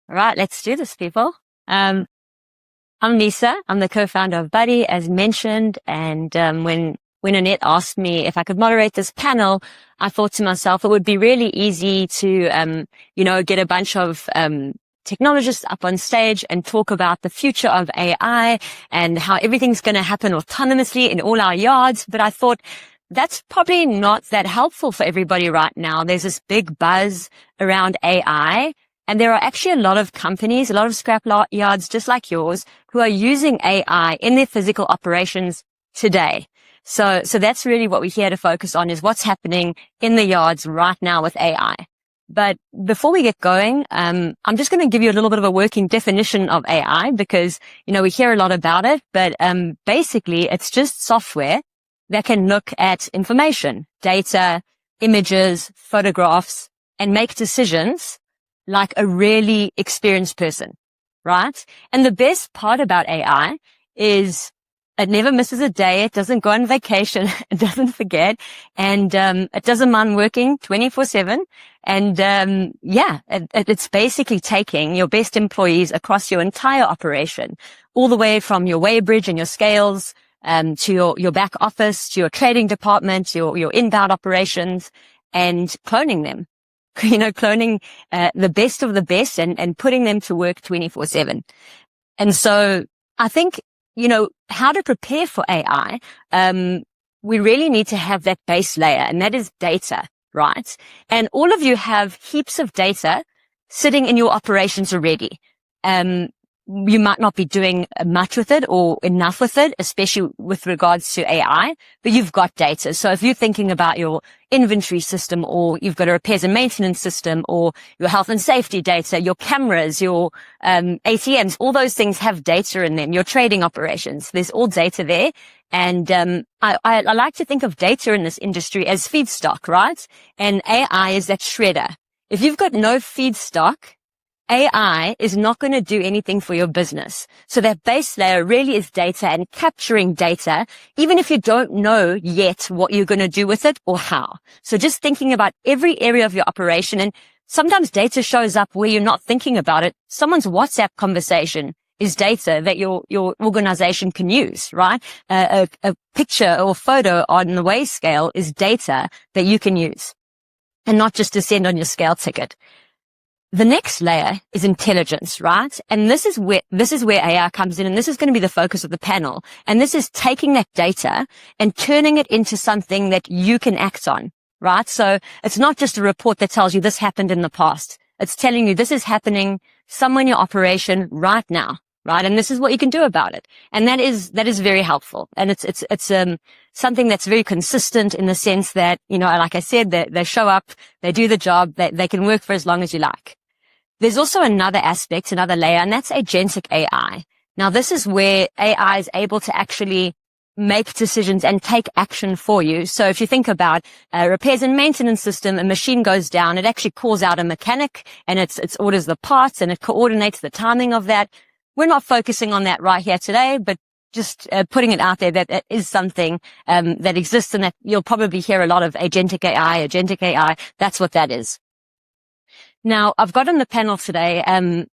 All right, let's do this, people. I'm Lisa. I'm the co-founder of Buddy, as mentioned. And when Annette asked me if I could moderate this panel, I thought to myself it would be really easy to, get a bunch of technologists up on stage and talk about the future of AI and how everything's going to happen autonomously in all our yards. But I thought that's probably not that helpful for everybody right now. There's this big buzz around AI. And there are actually a lot of companies, a lot of scrap yards just like yours, who are using AI in their physical operations today. So that's really what we're here to focus on, is what's happening in the yards right now with AI. But before we get going, I'm just going to give you a little bit of a working definition of AI because, we hear a lot about it, but basically it's just software that can look at information, data, images, photographs, and make decisions like a really experienced person, right? And the best part about AI is it never misses a day. It doesn't go on vacation. It doesn't forget. And it doesn't mind working 24/7. And it's basically taking your best employees across your entire operation, all the way from your weighbridge and your scales to your back office, to your trading department, your inbound operations, and cloning them. Cloning the best of the best and putting them to work 24/7. And so I think, how to prepare for AI, we really need to have that base layer, and that is data, right? And all of you have heaps of data sitting in your operations already. You might not be doing much with it or enough with it, especially with regards to AI, but you've got data. So if you're thinking about your inventory system, or you've got a repairs and maintenance system, or your health and safety data, your cameras, your ATMs, all those things have data in them, your trading operations, there's all data there. And I like to think of data in this industry as feedstock, right? And AI is that shredder. If you've got no feedstock, AI is not going to do anything for your business. So that base layer really is data and capturing data, even if you don't know yet what you're going to do with it or how. So just thinking about every area of your operation, and sometimes data shows up where you're not thinking about it. Someone's WhatsApp conversation is data that your organization can use, right? A picture or photo on the weigh scale is data that you can use, and not just to send on your scale ticket. The next layer is intelligence, right? And this is where AI comes in, and this is going to be the focus of the panel. And this is taking that data and turning it into something that you can act on, right? So it's not just a report that tells you this happened in the past. It's telling you this is happening somewhere in your operation right now, right? And this is what you can do about it. And that is very helpful. And it's something that's very consistent in the sense that, like I said, they show up, they do the job, they can work for as long as you like. There's also another aspect, another layer, and that's agentic AI. Now, this is where AI is able to actually make decisions and take action for you. So if you think about a repairs and maintenance system, a machine goes down, it actually calls out a mechanic, and it orders the parts, and it coordinates the timing of that. We're not focusing on that right here today, but just putting it out there that it is something that exists, and that you'll probably hear a lot of agentic AI. That's what that is. Now, I've got on the panel today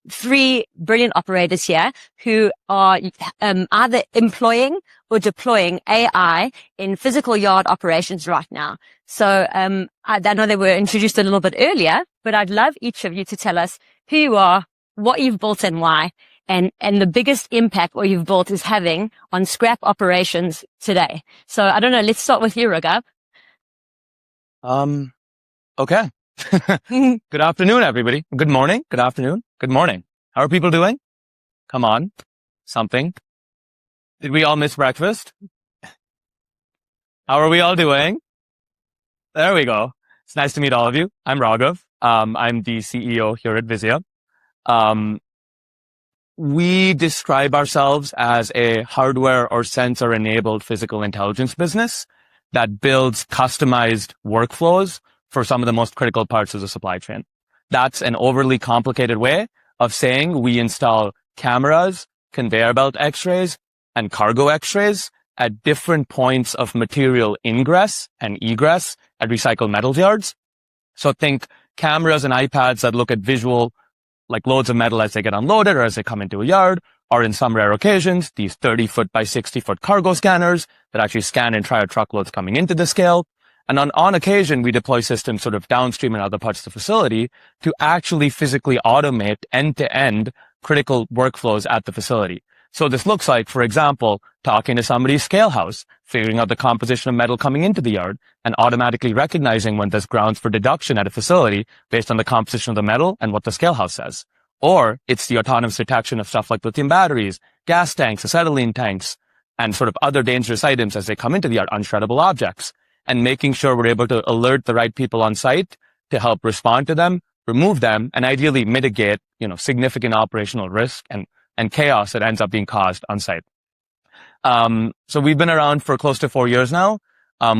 3 brilliant operators here who are either employing or deploying AI in physical yard operations right now. So I know they were introduced a little bit earlier, but I'd love each of you to tell us who you are, what you've built and why, and the biggest impact what you've built is having on scrap operations today. So I don't know, let's start with you, Raghav. Okay. Good afternoon, everybody. Good morning. Good afternoon. Good morning. How are people doing? Come on. Something. Did we all miss breakfast? How are we all doing? There we go. It's nice to meet all of you. I'm Raghav. I'm the CEO here at Visia. We describe ourselves as a hardware or sensor enabled physical intelligence business that builds customized workflows for some of the most critical parts of the supply chain. That's an overly complicated way of saying we install cameras, conveyor belt x-rays, and cargo x-rays at different points of material ingress and egress at recycled metals yards. So think cameras and iPads that look at visual like loads of metal as they get unloaded or as they come into a yard, or in some rare occasions, these 30-foot by 60-foot cargo scanners that actually scan entire truckloads coming into the scale. And on occasion, we deploy systems sort of downstream in other parts of the facility to actually physically automate end-to-end critical workflows at the facility. So this looks like, for example, talking to somebody's scale house, figuring out the composition of metal coming into the yard, and automatically recognizing when there's grounds for deduction at a facility based on the composition of the metal and what the scale house says. Or it's the autonomous detection of stuff like lithium batteries, gas tanks, acetylene tanks, and sort of other dangerous items as they come into the yard, unshreddable objects, and making sure we're able to alert the right people on site to help respond to them, remove them, and ideally mitigate, significant operational risk and chaos that ends up being caused on site. So we've been around for close to 4 years now.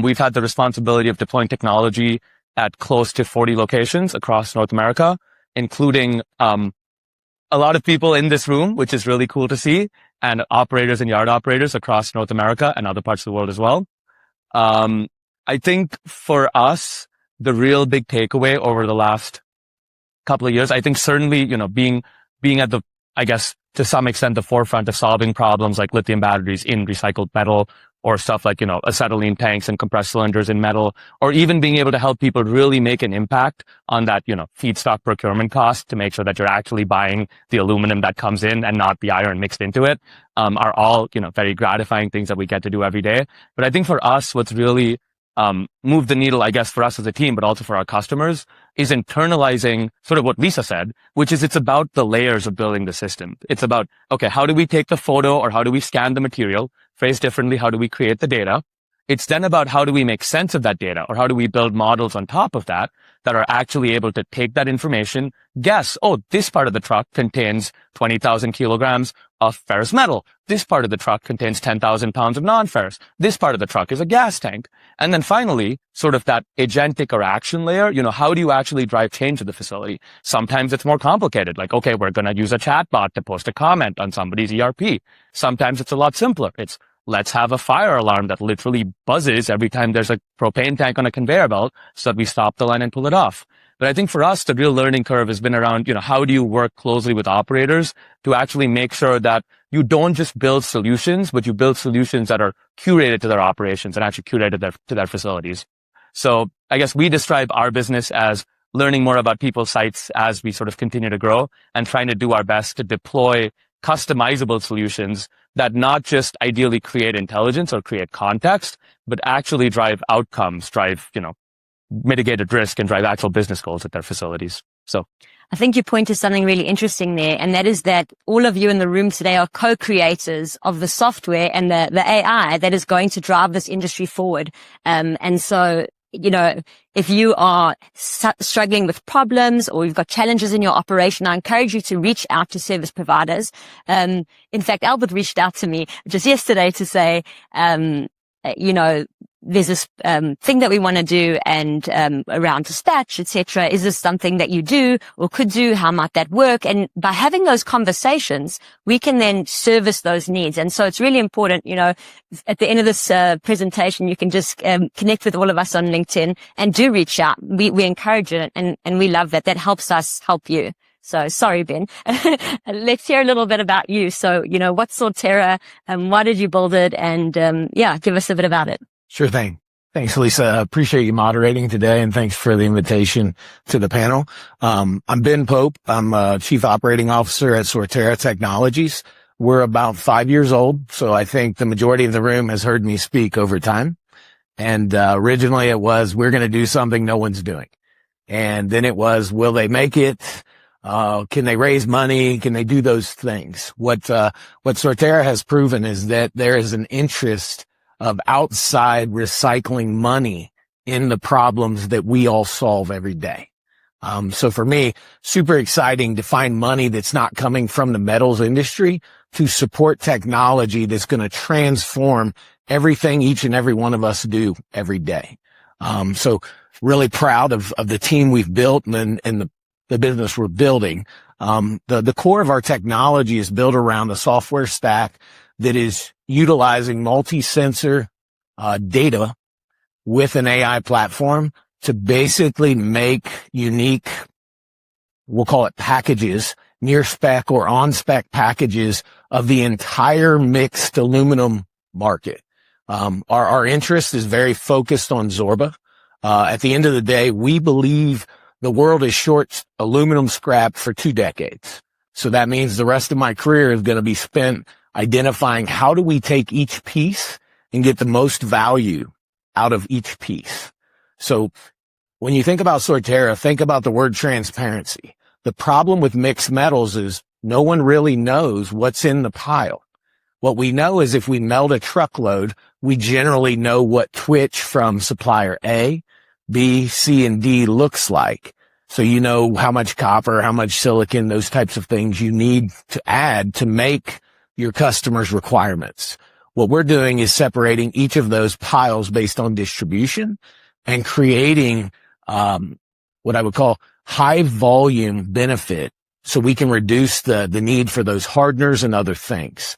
We've had the responsibility of deploying technology at close to 40 locations across North America, including a lot of people in this room, which is really cool to see, and operators and yard operators across North America and other parts of the world as well. I think for us, the real big takeaway over the last couple of years, I think certainly, being at the, I guess, to some extent, the forefront of solving problems like lithium batteries in recycled metal, or stuff like, acetylene tanks and compressed cylinders in metal, or even being able to help people really make an impact on that, feedstock procurement cost to make sure that you're actually buying the aluminum that comes in and not the iron mixed into it, are all, very gratifying things that we get to do every day. But I think for us, what's really moved the needle, I guess, for us as a team, but also for our customers, is internalizing sort of what Lisa said, which is it's about the layers of building the system. It's about, okay, how do we take the photo or how do we scan the material? Phrased differently, how do we create the data? It's then about how do we make sense of that data, or how do we build models on top of that are actually able to take that information, guess, oh, this part of the truck contains 20,000 kilograms of ferrous metal. This part of the truck contains 10,000 pounds of non-ferrous. This part of the truck is a gas tank. And then finally, sort of that agentic or action layer, how do you actually drive change to the facility? Sometimes it's more complicated. Like, okay, we're going to use a chatbot to post a comment on somebody's ERP. Sometimes it's a lot simpler. It's, let's have a fire alarm that literally buzzes every time there's a propane tank on a conveyor belt so that we stop the line and pull it off. But I think for us, the real learning curve has been around, how do you work closely with operators to actually make sure that you don't just build solutions, but you build solutions that are curated to their operations and actually curated to their facilities. So I guess we describe our business as learning more about people's sites as we sort of continue to grow and trying to do our best to deploy customizable solutions that not just ideally create intelligence or create context, but actually drive outcomes, drive, mitigated risk and drive actual business goals at their facilities. So I think you point to something really interesting there, and that is that all of you in the room today are co-creators of the software and the AI that is going to drive this industry forward. And so, if you are struggling with problems or you've got challenges in your operation, I encourage you to reach out to service providers. In fact, Albert reached out to me just yesterday to say, there's this thing that we want to do and around dispatch, etc. Is this something that you do or could do? How might that work? And by having those conversations, we can then service those needs. And so it's really important, at the end of this presentation, you can just connect with all of us on LinkedIn and do reach out. We encourage it and we love that. That helps us help you. So sorry, Ben. Let's hear a little bit about you. So, what's Sortera? Why did you build it? And give us a bit about it. Sure thing. Thanks, Lisa. Appreciate you moderating today, and thanks for the invitation to the panel. I'm Ben Pope. I'm Chief Operating Officer at Sortera Technologies. We're about 5 years old, so I think the majority of the room has heard me speak over time. And originally it was, we're going to do something no one's doing. And then it was, will they make it? Can they raise money? Can they do those things? What Sortera has proven is that there is an interest of outside recycling money in the problems that we all solve every day. So for me, super exciting to find money that's not coming from the metals industry to support technology that's going to transform everything each and every one of us do every day. So really proud of the team we've built and the business we're building. The core of our technology is built around a software stack that is utilizing multi-sensor data with an AI platform to basically make unique we'll call it packages, near spec or on spec packages of the entire mixed aluminum market. Our interest is very focused on Zorba. At the end of the day, we believe the world is short aluminum scrap for 2 decades. So that means the rest of my career is going to be spent identifying how do we take each piece and get the most value out of each piece. So when you think about Sortera, think about the word transparency. The problem with mixed metals is no one really knows what's in the pile. What we know is if we melt a truckload, we generally know what twitch from supplier A, B, C, and D looks like. So you know how much copper, how much silicon, those types of things you need to add to make your customers' requirements. What we're doing is separating each of those piles based on distribution and creating what I would call high volume benefit so we can reduce the need for those hardeners and other things.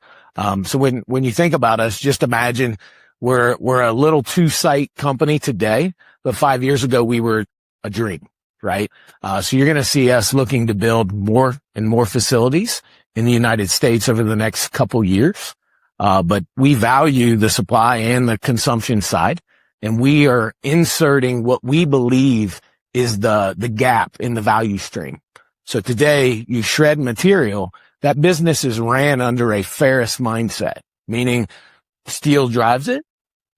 So when you think about us, just imagine we're a little 2-site company today, but 5 years ago we were a dream, right? So you're going to see us looking to build more and more facilities in the United States over the next couple years. But we value the supply and the consumption side, and we are inserting what we believe is the gap in the value stream. So today you shred material, that business is ran under a ferrous mindset, meaning steel drives it.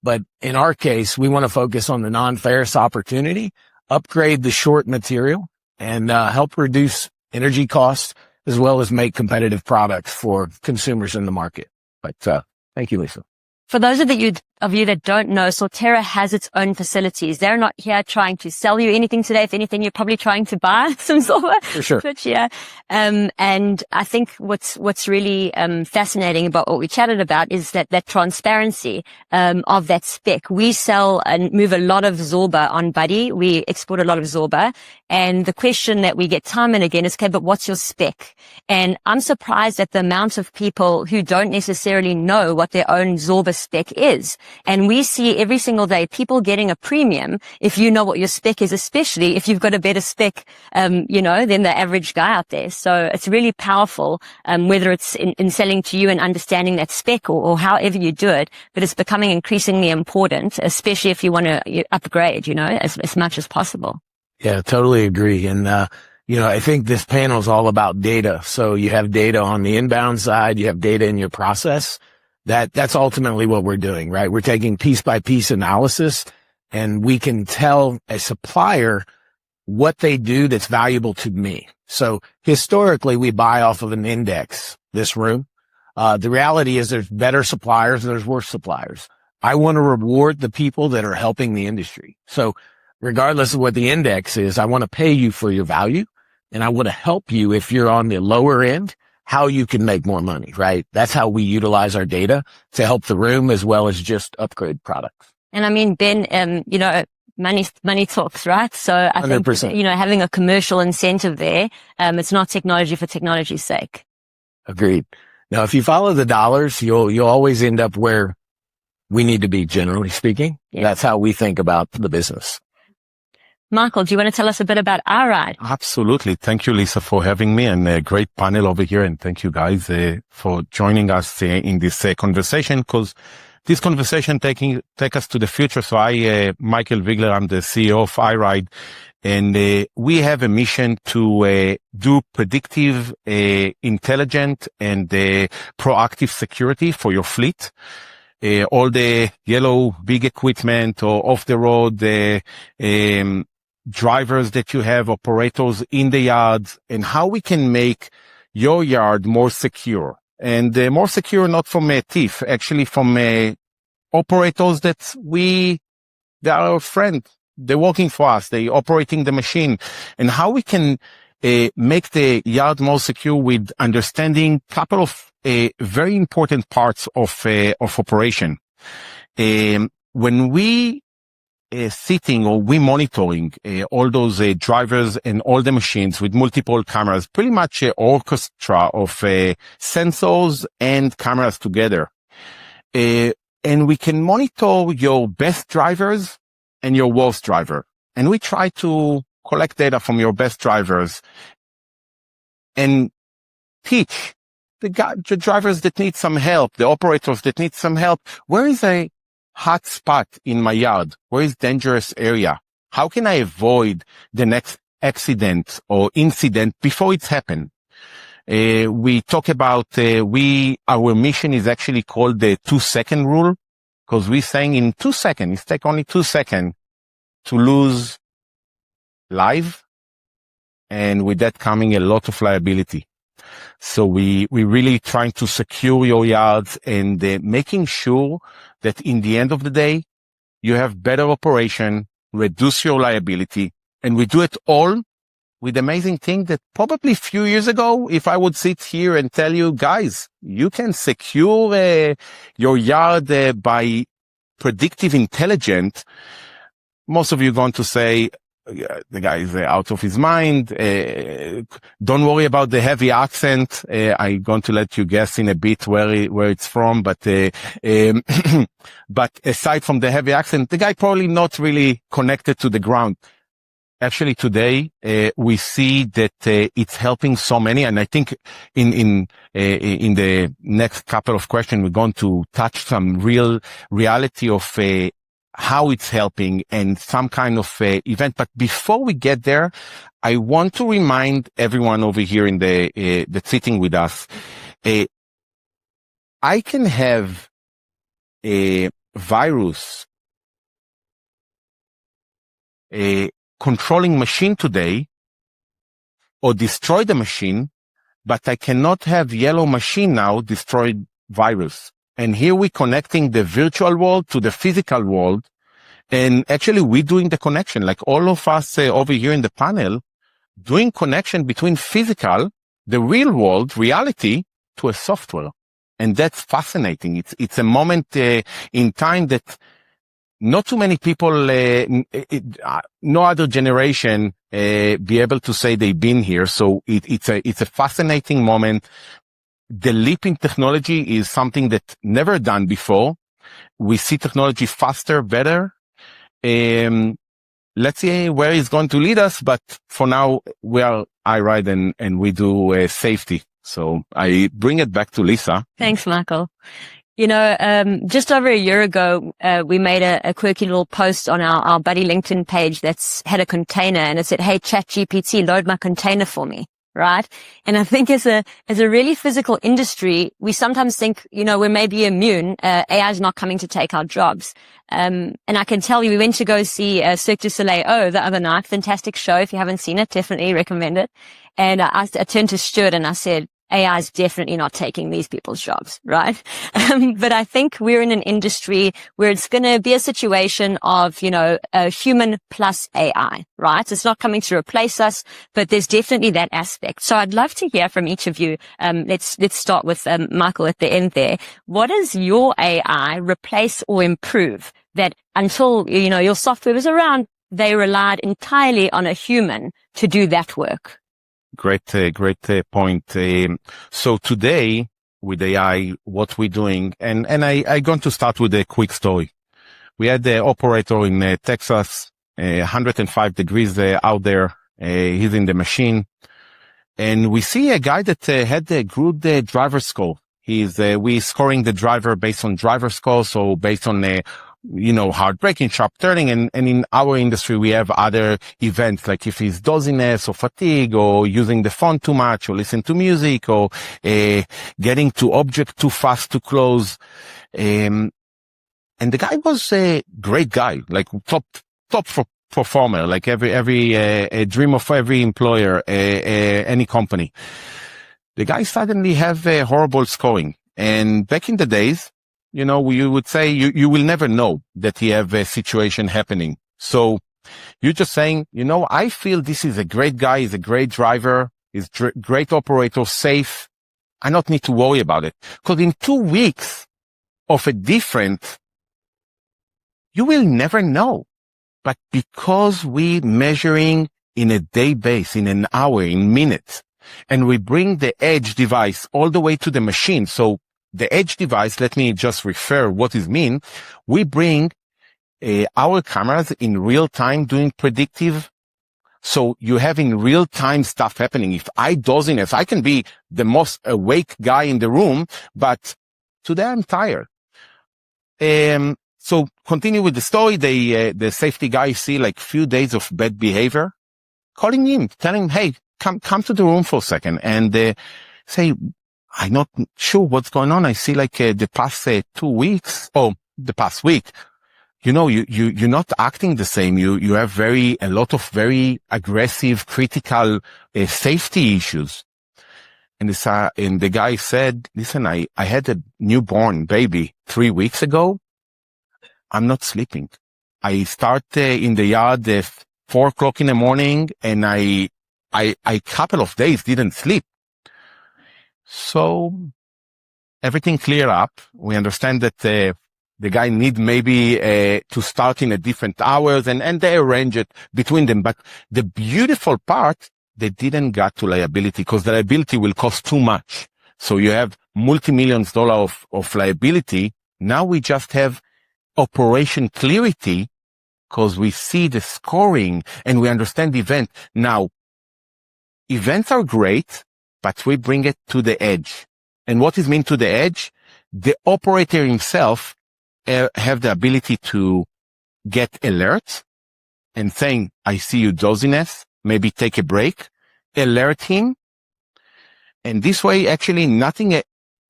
But in our case, we want to focus on the non-ferrous opportunity, upgrade the short material, and help reduce energy costs as well as make competitive products for consumers in the market. But thank you, Lisa. For those of you that don't know, Sortera has its own facilities. They're not here trying to sell you anything today. If anything, you're probably trying to buy some Zorba. For sure. Yeah. And I think what's really, fascinating about what we chatted about is that transparency, of that spec. We sell and move a lot of Zorba on Buddy. We export a lot of Zorba. And the question that we get time and again is, okay, but what's your spec? And I'm surprised at the amount of people who don't necessarily know what their own Zorba spec is. And we see every single day people getting a premium if you know what your spec is, especially if you've got a better spec, than the average guy out there. So it's really powerful, whether it's in selling to you and understanding that spec or however you do it, but it's becoming increasingly important, especially if you want to upgrade, as much as possible. Yeah, totally agree. And, I think this panel is all about data. So you have data on the inbound side, you have data in your process. That's ultimately what we're doing, right? We're taking piece by piece analysis, and we can tell a supplier what they do that's valuable to me. So historically, we buy off of an index, this room. The reality is there's better suppliers, there's worse suppliers. I want to reward the people that are helping the industry. So regardless of what the index is, I want to pay you for your value, and I want to help you if you're on the lower end, how you can make more money, right? That's how we utilize our data to help the room as well as just upgrade products. And I mean, Ben, money talks, right? So I 100%. think, having a commercial incentive there, it's not technology for technology's sake. Agreed. Now, if you follow the dollars, you'll always end up where we need to be, generally speaking. Yeah. That's how we think about the business. Michael, do you want to tell us a bit about EYERIDE? Absolutely. Thank you, Lisa, for having me, and a great panel over here. And thank you guys for joining us in this conversation, because this conversation take us to the future. So Michael Wiegler, I'm the CEO of EYERIDE, and we have a mission to do predictive, intelligent, and proactive security for your fleet. All the yellow big equipment or off the road, drivers that you have, operators in the yards, and how we can make your yard more secure. And more secure not from a thief, actually from operators they are our friend. They're working for us. They're operating the machine. And how we can make the yard more secure with understanding a couple of very important parts of operation. When we sitting or we monitoring all those drivers and all the machines with multiple cameras, pretty much an orchestra of sensors and cameras together. And we can monitor your best drivers and your worst driver. And we try to collect data from your best drivers and teach the drivers that need some help, the operators that need some help. Where is a hot spot in my yard? Where is dangerous area? How can I avoid the next accident or incident before it's happened? We talk about, our mission is actually called the 2-second rule, because we're saying in 2 seconds, it takes only 2 seconds to lose life, and with that coming a lot of liability. So we really trying to secure your yards and making sure that in the end of the day, you have better operation, reduce your liability, and we do it all with amazing thing that probably a few years ago, if I would sit here and tell you, guys, you can secure your yard by predictive intelligence, most of you are going to say, the guy is out of his mind. Don't worry about the heavy accent. I'm going to let you guess in a bit where it's from, but but aside from the heavy accent, the guy probably not really connected to the ground. Actually, today we see that it's helping so many, and I think in the next couple of questions we're going to touch some real reality of how it's helping and some kind of event. But before we get there, I want to remind everyone over here in that's sitting with us, I can have a virus, controlling machine today or destroy the machine, but I cannot have yellow machine now destroy virus. And here we're connecting the virtual world to the physical world. And actually we're doing the connection, like all of us over here in the panel, doing connection between physical, the real world, reality, to a software. And that's fascinating. It's a moment in time that not too many people, no other generation be able to say they've been here. So it's a fascinating moment. The leap in technology is something that never done before. We see technology faster, better. Let's see where it's going to lead us. But for now, we are EYERIDE and we do safety. So I bring it back to Lisa. Thanks, Michael. You know, just over a year ago, we made a quirky little post on our Buddy LinkedIn page that's had a container, and it said, "Hey, ChatGPT, load my container for me." Right? And I think as a really physical industry, we sometimes think, you know, we're maybe immune. AI is not coming to take our jobs. And I can tell you, we went to go see Cirque du Soleil the other night. Fantastic show. If you haven't seen it, definitely recommend it. And I turned to Stuart and I said, AI is definitely not taking these people's jobs, right? But I think we're in an industry where it's going to be a situation of, you know, a human plus AI, right? It's not coming to replace us, but there's definitely that aspect. So I'd love to hear from each of you. Let's start with Michael at the end there. What does your AI replace or improve that until, you know, your software was around, they relied entirely on a human to do that work? Great point. So today with AI, what we're doing, and I'm going to start with a quick story. We had the operator in Texas, 105 degrees out there. He's in the machine, and we see a guy that had a good driver score. We scoring the driver based on driver score, so based on you know, hard braking, sharp turning. And in our industry, we have other events, like if he's dizziness or fatigue or using the phone too much or listen to music or, getting to object too fast to close. And the guy was a great guy, like top performer, like every dream of every employer, any company. The guy suddenly have a horrible scoring. And back in the days, you know, you would say you will never know that he have a situation happening. So you're just saying, you know, I feel this is a great guy, he's a great driver, he's great operator, safe. I don't need to worry about it. Because in 2 weeks of a difference, you will never know. But because we measuring in a day base, in an hour, in minutes, and we bring the edge device all the way to the machine. So the edge device, let me just refer what it means. We bring our cameras in real time doing predictive. So you're having real time stuff happening. If I doziness, I can be the most awake guy in the room, but today I'm tired. So continue with the story. The safety guy see like few days of bad behavior, calling him, telling him, hey, come to the room for a second, and say, I'm not sure what's going on. I see like the past 2 weeks, the past week, you're not acting the same. You have a lot of very aggressive, critical safety issues. And the guy said, listen, I had a newborn baby 3 weeks ago. I'm not sleeping. I start in the yard at 4 o'clock in the morning, and I couple of days didn't sleep. So everything clear up. We understand that the guy need maybe to start in a different hours, and they arrange it between them. But the beautiful part, they didn't get to liability, because the liability will cost too much. So you have multi-millions dollars of liability. Now we just have operation clarity, because we see the scoring and we understand the event. Now, events are great, but we bring it to the edge. And what is mean to the edge? The operator himself have the ability to get alerts and saying, I see you doziness, maybe take a break, alert him. And this way, actually, nothing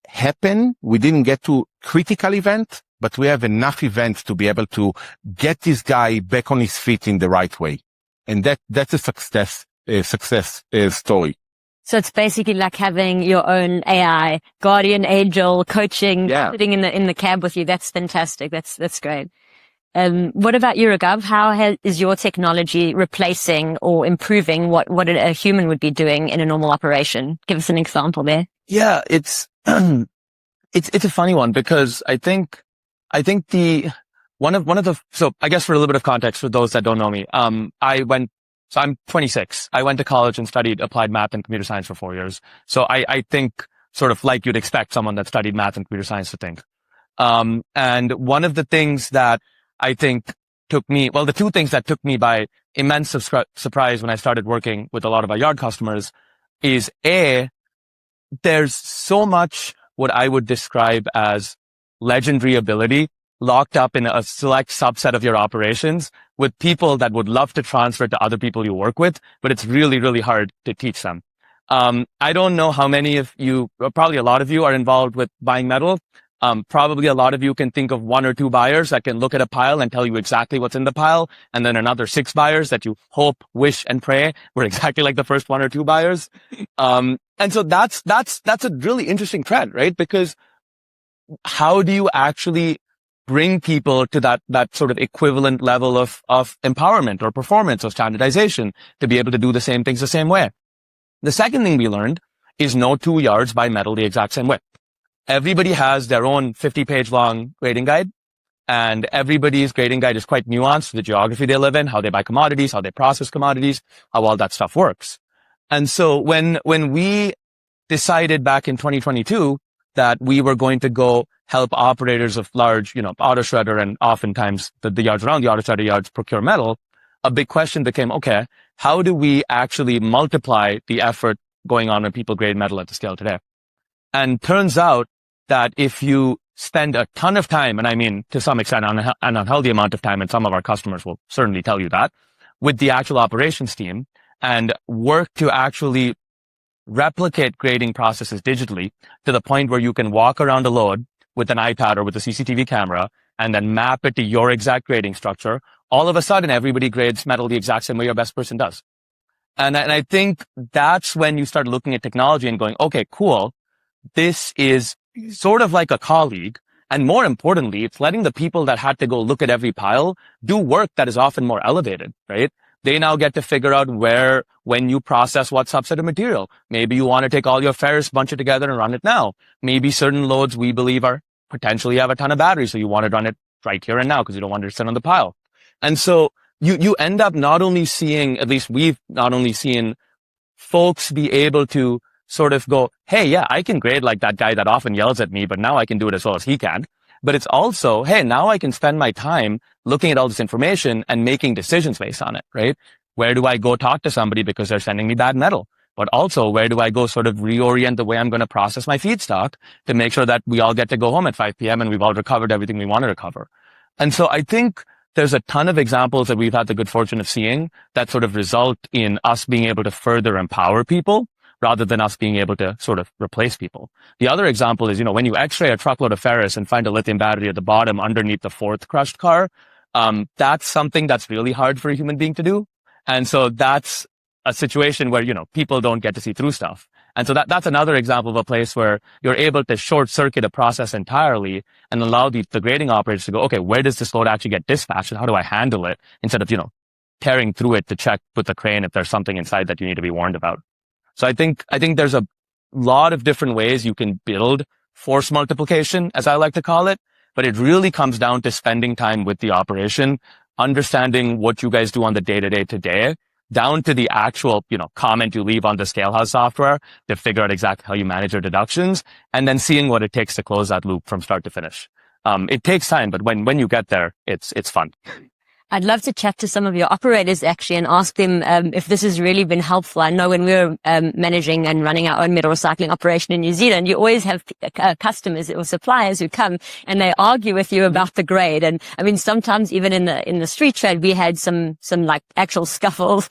happened. We didn't get to critical event, but we have enough events to be able to get this guy back on his feet in the right way. And that's a success story. So it's basically like having your own AI guardian angel coaching, sitting in the cab with you. That's fantastic. That's great. What about you, Raghav? How is your technology replacing or improving what a human would be doing in a normal operation? Give us an example there. Yeah, it's a funny one, because I think so I guess for a little bit of context for those that don't know me, so I'm 26. I went to college and studied applied math and computer science for 4 years. So I think sort of like you'd expect someone that studied math and computer science to think. And one of the things that I think the two things that took me by immense surprise when I started working with a lot of our yard customers is there's so much what I would describe as legendary ability locked up in a select subset of your operations with people that would love to transfer to other people you work with, but it's really, really hard to teach them. I don't know how many of you, probably a lot of you, are involved with buying metal. Probably a lot of you can think of 1 or 2 buyers that can look at a pile and tell you exactly what's in the pile, and then another 6 buyers that you hope, wish, and pray were exactly like the first 1 or 2 buyers. And so that's a really interesting trend, right? Because how do you actually bring people to that sort of equivalent level of empowerment or performance or standardization to be able to do the same things the same way? The second thing we learned is no 2 yards buy metal the exact same way. Everybody has their own 50-page long grading guide, and everybody's grading guide is quite nuanced to the geography they live in, how they buy commodities, how they process commodities, how all that stuff works. And so when we decided back in 2022 that we were going to go help operators of large, auto shredder, and oftentimes the yards around the auto shredder yards procure metal, a big question became, okay, how do we actually multiply the effort going on when people grade metal at the scale today? And turns out that if you spend a ton of time, and I mean to some extent an unhealthy amount of time, and some of our customers will certainly tell you that, with the actual operations team, and work to actually replicate grading processes digitally to the point where you can walk around a load with an iPad or with a CCTV camera and then map it to your exact grading structure, all of a sudden everybody grades metal the exact same way your best person does. And I think that's when you start looking at technology and going, okay, cool. This is sort of like a colleague. And more importantly, it's letting the people that had to go look at every pile do work that is often more elevated, right? They now get to figure out when you process what subset of material. Maybe you want to take all your ferrous, bunch it together and run it now. Maybe certain loads we believe are potentially have a ton of batteries, so you want to run it right here and now because you don't want it to sit on the pile. And so you end up not only seeing, at least we've not only seen folks be able to sort of go, hey, yeah, I can grade like that guy that often yells at me, but now I can do it as well as he can. But it's also, hey, now I can spend my time looking at all this information and making decisions based on it, right? where do I go talk to somebody because they're sending me bad metal? But also, where do I go sort of reorient the way I'm going to process my feedstock to make sure that we all get to go home at 5 p.m. and we've all recovered everything we want to recover? And so I think there's a ton of examples that we've had the good fortune of seeing that sort of result in us being able to further empower people rather than us being able to sort of replace people. The other example is, when you x-ray a truckload of ferrous and find a lithium battery at the bottom underneath the fourth crushed car, that's something that's really hard for a human being to do. And so that's a situation where, people don't get to see through stuff. And so that's another example of a place where you're able to short circuit a process entirely and allow the grading operators to go, okay, where does this load actually get dispatched and how do I handle it instead of, tearing through it to check with the crane if there's something inside that you need to be warned about. So I think there's a lot of different ways you can build force multiplication, as I like to call it, but it really comes down to spending time with the operation, understanding what you guys do on the day-to-day today, down to the actual, comment you leave on the Scalehouse software to figure out exactly how you manage your deductions, and then seeing what it takes to close that loop from start to finish. It takes time, but when you get there, it's fun. I'd love to chat to some of your operators actually and ask them if this has really been helpful. I know when we were managing and running our own metal recycling operation in New Zealand, you always have customers or suppliers who come and they argue with you about the grade. And I mean, sometimes even in the street trade, we had some like actual scuffles,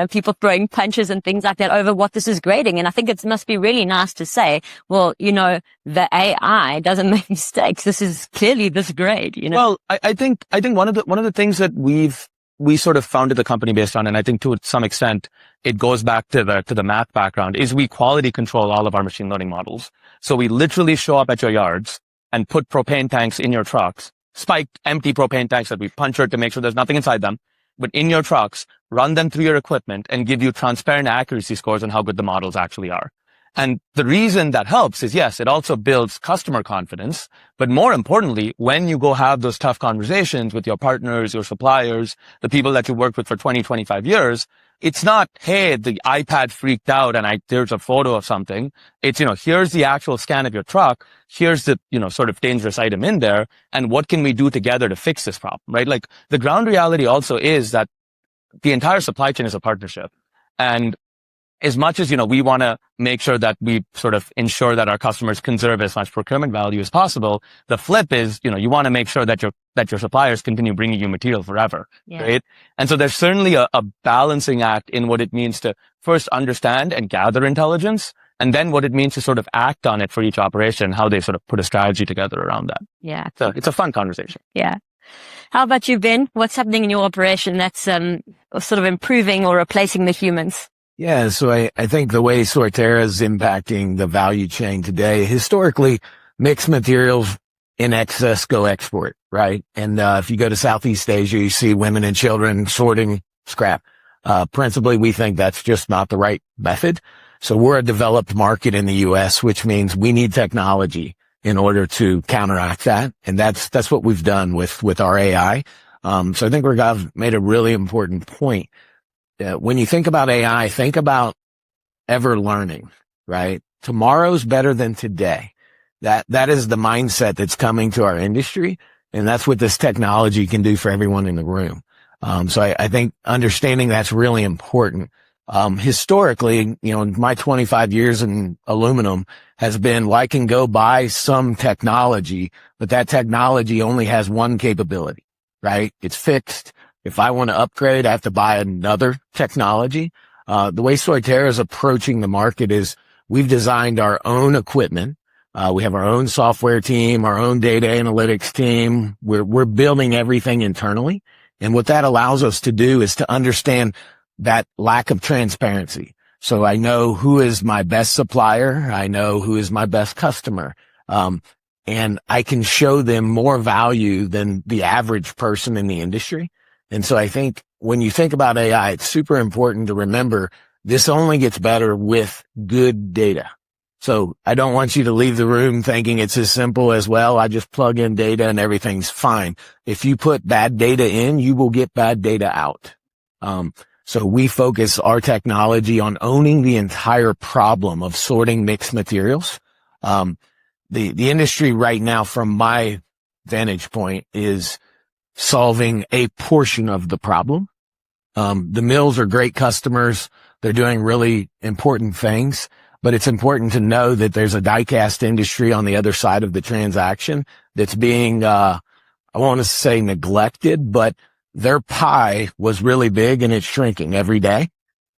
people throwing punches and things like that over what this is grading. And I think it must be really nice to say, well, the AI doesn't make mistakes. This is clearly this grade, Well, I think one of the things that we sort of founded the company based on, and I think to some extent it goes back to the math background, is we quality control all of our machine learning models. So we literally show up at your yards and put propane tanks in your trucks, spiked empty propane tanks that we punctured to make sure there's nothing inside them, but in your trucks, run them through your equipment and give you transparent accuracy scores on how good the models actually are. And the reason that helps is, yes, it also builds customer confidence. But more importantly, when you go have those tough conversations with your partners, your suppliers, the people that you worked with for 20, 25 years, it's not, hey, the iPad freaked out and there's a photo of something. It's, here's the actual scan of your truck. Here's the, sort of dangerous item in there. And what can we do together to fix this problem, right? Like the ground reality also is that the entire supply chain is a partnership. And as much as, we want to make sure that we sort of ensure that our customers conserve as much procurement value as possible, the flip is, you want to make sure that your suppliers continue bringing you material forever, right? And so there's certainly a balancing act in what it means to first understand and gather intelligence, and then what it means to sort of act on it for each operation, how they sort of put a strategy together around that. Yeah. So it's a fun conversation. Yeah. How about you, Ben? What's happening in your operation that's sort of improving or replacing the humans? Yeah, so I think the way Sortera is impacting the value chain today, historically, mixed materials in excess go export, right? And if you go to Southeast Asia, you see women and children sorting scrap. Principally, we think that's just not the right method. So we're a developed market in the U.S., which means we need technology in order to counteract that. And that's what we've done with our AI. So I think Raghav made a really important point. When you think about AI, think about ever learning, right? Tomorrow's better than today. That is the mindset that's coming to our industry. And that's what this technology can do for everyone in the room. So I think understanding that's really important. Historically, my 25 years in aluminum has been, well, I can go buy some technology, but that technology only has one capability, right? It's fixed. If I want to upgrade, I have to buy another technology. The way Sortera is approaching the market is we've designed our own equipment. We have our own software team, our own data analytics team. We're building everything internally. And what that allows us to do is to understand that lack of transparency. So I know who is my best supplier. I know who is my best customer. And I can show them more value than the average person in the industry. And so I think when you think about AI, it's super important to remember this only gets better with good data. So I don't want you to leave the room thinking it's as simple as, well, I just plug in data and everything's fine. If you put bad data in, you will get bad data out. So we focus our technology on owning the entire problem of sorting mixed materials. The industry right now, from my vantage point, is solving a portion of the problem. The mills are great customers. They're doing really important things, but it's important to know that there's a die-cast industry on the other side of the transaction that's being, I want to say neglected, but their pie was really big and it's shrinking every day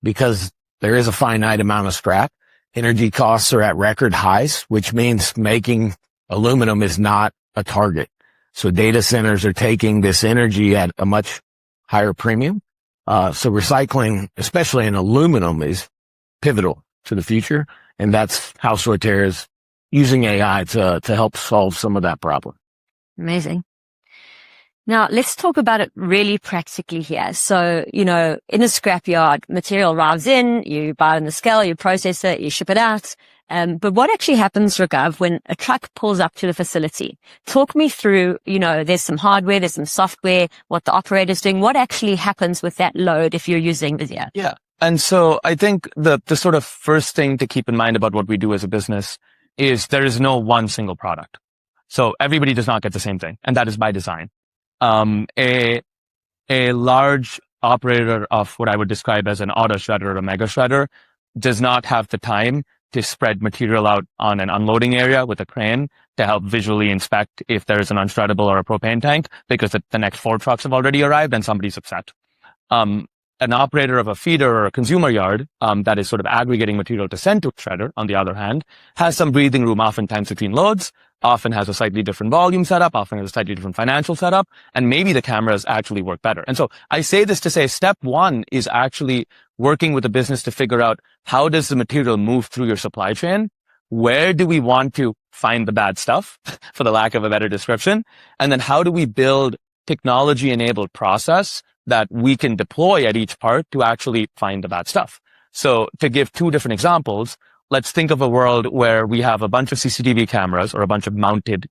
because there is a finite amount of scrap. Energy costs are at record highs, which means making aluminum is not a target. So data centers are taking this energy at a much higher premium. So recycling, especially in aluminum, is pivotal to the future. And that's how Sortera is using AI to help solve some of that problem. Amazing. Now, let's talk about it really practically here. So, in a scrapyard, material arrives in, you buy it on the scale, you process it, you ship it out. But what actually happens, Raghav, when a truck pulls up to the facility? Talk me through, there's some hardware, there's some software, what the operator's doing. What actually happens with that load if you're using Visia? Yeah. And so I think the sort of first thing to keep in mind about what we do as a business is there is no one single product. So everybody does not get the same thing. And that is by design. A large operator of what I would describe as an auto shredder or a mega shredder does not have the time to spread material out on an unloading area with a crane to help visually inspect if there is an unshreddable or a propane tank because the next 4 trucks have already arrived and somebody's upset. An operator of a feeder or a consumer yard that is sort of aggregating material to send to a shredder, on the other hand, has some breathing room oftentimes between loads, often has a slightly different volume setup, often has a slightly different financial setup, and maybe the cameras actually work better. And so I say this to say step 1 is actually working with the business to figure out how does the material move through your supply chain? Where do we want to find the bad stuff, for the lack of a better description? And then how do we build technology-enabled process that we can deploy at each part to actually find the bad stuff? So to give 2 different examples, let's think of a world where we have a bunch of CCTV cameras or a bunch of mounted,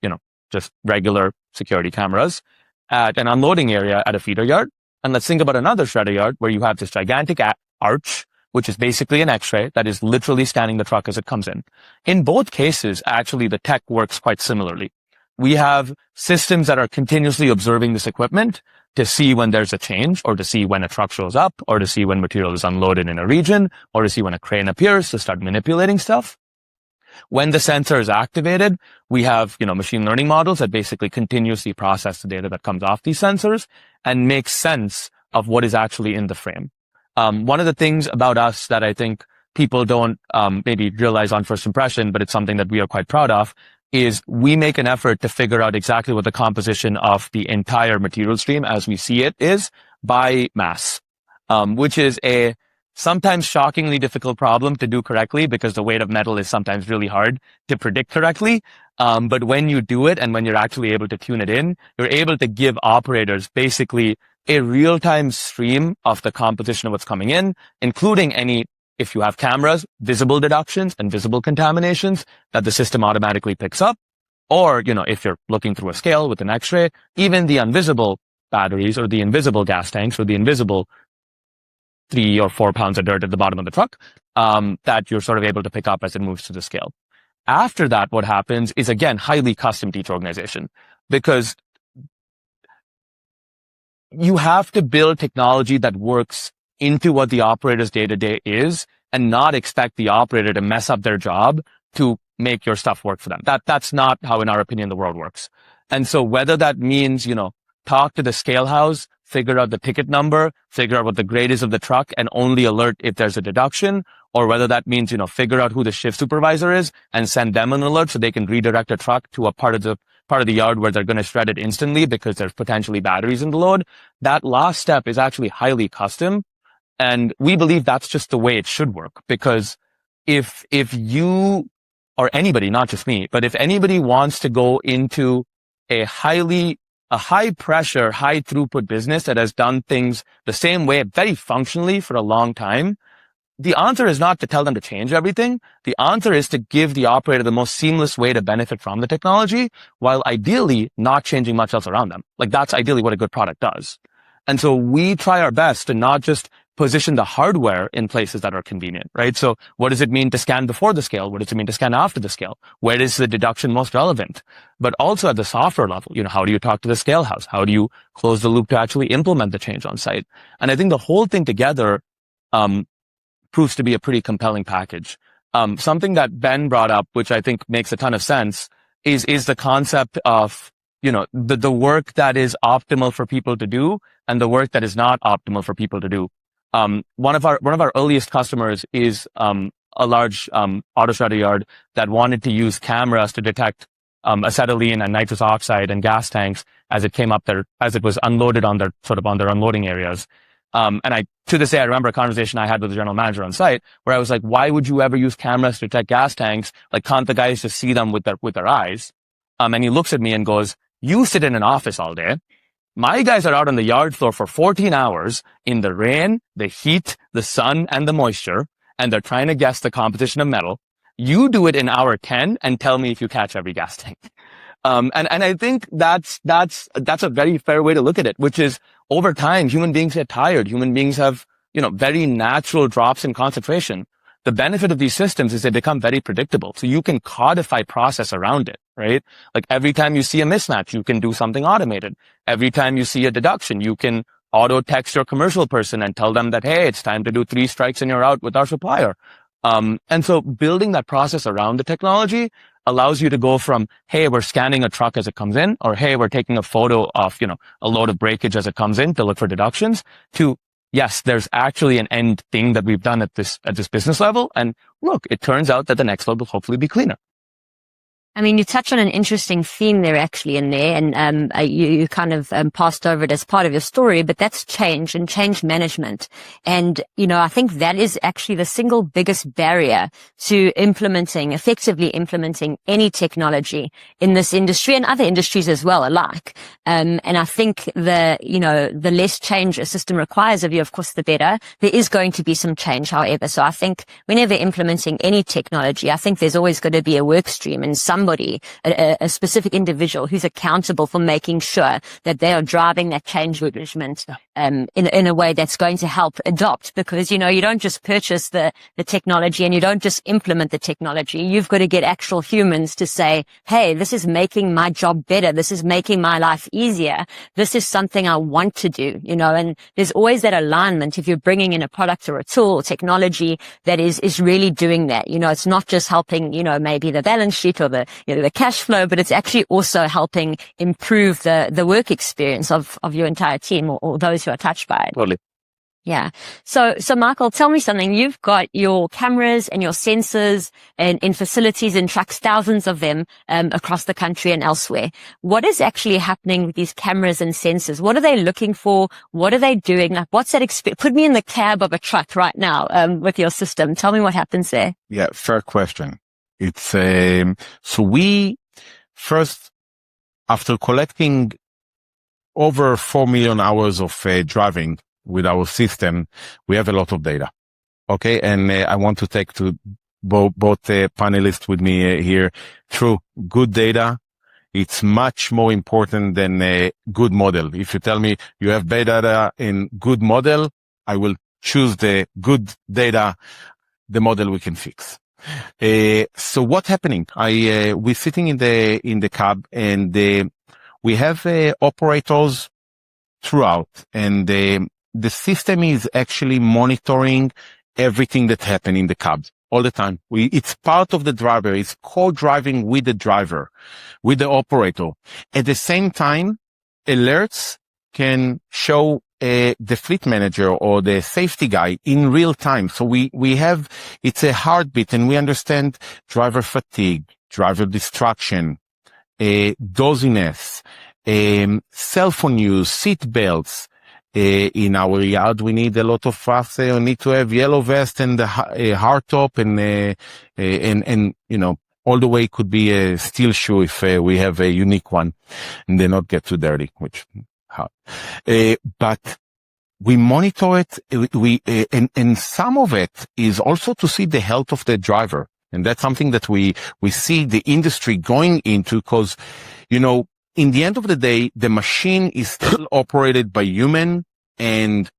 just regular security cameras at an unloading area at a feeder yard. And let's think about another shredder yard where you have this gigantic arch, which is basically an X-ray that is literally scanning the truck as it comes in. In both cases, actually, the tech works quite similarly. We have systems that are continuously observing this equipment to see when there's a change, or to see when a truck shows up, or to see when material is unloaded in a region, or to see when a crane appears to start manipulating stuff. When the sensor is activated, we have, machine learning models that basically continuously process the data that comes off these sensors and make sense of what is actually in the frame. One of the things about us that I think people don't maybe realize on first impression, but it's something that we are quite proud of, is we make an effort to figure out exactly what the composition of the entire material stream as we see it is by mass, which is a sometimes shockingly difficult problem to do correctly because the weight of metal is sometimes really hard to predict correctly. But when you do it and when you're actually able to tune it in, you're able to give operators basically a real-time stream of the composition of what's coming in, including any, if you have cameras, visible deductions and visible contaminations that the system automatically picks up. Or, if you're looking through a scale with an X-ray, even the invisible batteries or the invisible gas tanks or the invisible 3 or 4 pounds of dirt at the bottom of the truck, that you're sort of able to pick up as it moves to the scale. After that, what happens is, again, highly custom to each organization, because you have to build technology that works into what the operator's day-to-day is and not expect the operator to mess up their job to make your stuff work for them. That's not how, in our opinion, the world works. And so whether that means, talk to the scale house, figure out the ticket number, figure out what the grade is of the truck and only alert if there's a deduction, or whether that means, figure out who the shift supervisor is and send them an alert so they can redirect a truck to a part of the yard where they're going to shred it instantly because there's potentially batteries in the load. That last step is actually highly custom. And we believe that's just the way it should work, because if you or anybody, not just me, but if anybody wants to go into a high pressure, high throughput business that has done things the same way, very functionally for a long time, the answer is not to tell them to change everything. The answer is to give the operator the most seamless way to benefit from the technology while ideally not changing much else around them. Like, that's ideally what a good product does. And so we try our best to not just position the hardware in places that are convenient, right? So what does it mean to scan before the scale? What does it mean to scan after the scale? Where is the deduction most relevant? But also at the software level, how do you talk to the scale house? How do you close the loop to actually implement the change on site? And I think the whole thing together, proves to be a pretty compelling package. Something that Ben brought up, which I think makes a ton of sense, is the concept of, the work that is optimal for people to do and the work that is not optimal for people to do. One of our earliest customers is, a large, auto shredder yard that wanted to use cameras to detect, acetylene and nitrous oxide and gas tanks as it came up there, as it was unloaded on their unloading areas. And to this day, I remember a conversation I had with the general manager on site where I was like, why would you ever use cameras to detect gas tanks? Like, can't the guys just see them with their eyes? And he looks at me and goes, you sit in an office all day. My guys are out on the yard floor for 14 hours in the rain, the heat, the sun, and the moisture, and they're trying to guess the composition of metal. You do it in hour 10 and tell me if you catch every gas tank. And I think that's a very fair way to look at it, which is over time, human beings get tired. Human beings have, very natural drops in concentration. The benefit of these systems is they become very predictable. So you can codify process around it, right? Like every time you see a mismatch, you can do something automated. Every time you see a deduction, you can auto text your commercial person and tell them that, hey, it's time to do 3 strikes and you're out with our supplier. And so building that process around the technology allows you to go from, hey, we're scanning a truck as it comes in, or hey, we're taking a photo of, a load of breakage as it comes in to look for deductions, to, yes, there's actually an end thing that we've done at this business level. And look, it turns out that the next level will hopefully be cleaner. I mean, you touch on an interesting theme there actually in there, and you kind of passed over it as part of your story, but that's change and change management. And, I think that is actually the single biggest barrier to effectively implementing any technology in this industry and other industries as well alike. And I think the less change a system requires of you, of course, the better. There is going to be some change, however. So I think whenever implementing any technology, I think there's always going to be a work stream and somebody, a specific individual who's accountable for making sure that they are driving that change management in a way that's going to help adopt, because you don't just purchase the technology and you don't just implement the technology. You've got to get actual humans to say, hey, this is making my job better, this is making my life easier, this is something I want to do, and there's always that alignment if you're bringing in a product or a tool or technology that is really doing that. It's not just helping maybe the balance sheet or the cash flow, but it's actually also helping improve the work experience of your entire team or those who are touched by it. Totally. Yeah. So Michael, tell me something. You've got your cameras and your sensors in facilities and trucks, thousands of them, across the country and elsewhere. What is actually happening with these cameras and sensors? What are they looking for? What are they doing? Like, what's that put me in the cab of a truck right now, with your system. Tell me what happens there. Yeah, fair question. It's, so we first, after collecting over 4 million hours of driving with our system, we have a lot of data. Okay. And I want to take to both panelists with me here through good data. It's much more important than a good model. If you tell me you have bad data in good model, I will choose the good data, the model we can fix. So what's happening? We're sitting in the cab and we have operators throughout, and the system is actually monitoring everything that happens in the cab all the time. It's part of the driver. It's co-driving with the driver, with the operator. At the same time, alerts can show the fleet manager or the safety guy in real time. So we have, it's a heartbeat, and we understand driver fatigue, driver distraction, doziness, cell phone use, seat belts. In our yard, we need a lot of us. We need to have yellow vest and a hard top and all the way could be a steel shoe if we have a unique one and they not get too dirty, which hard. But we monitor it. And some of it is also to see the health of the driver. And that's something that we see the industry going into, because, in the end of the day, the machine is still operated by human, and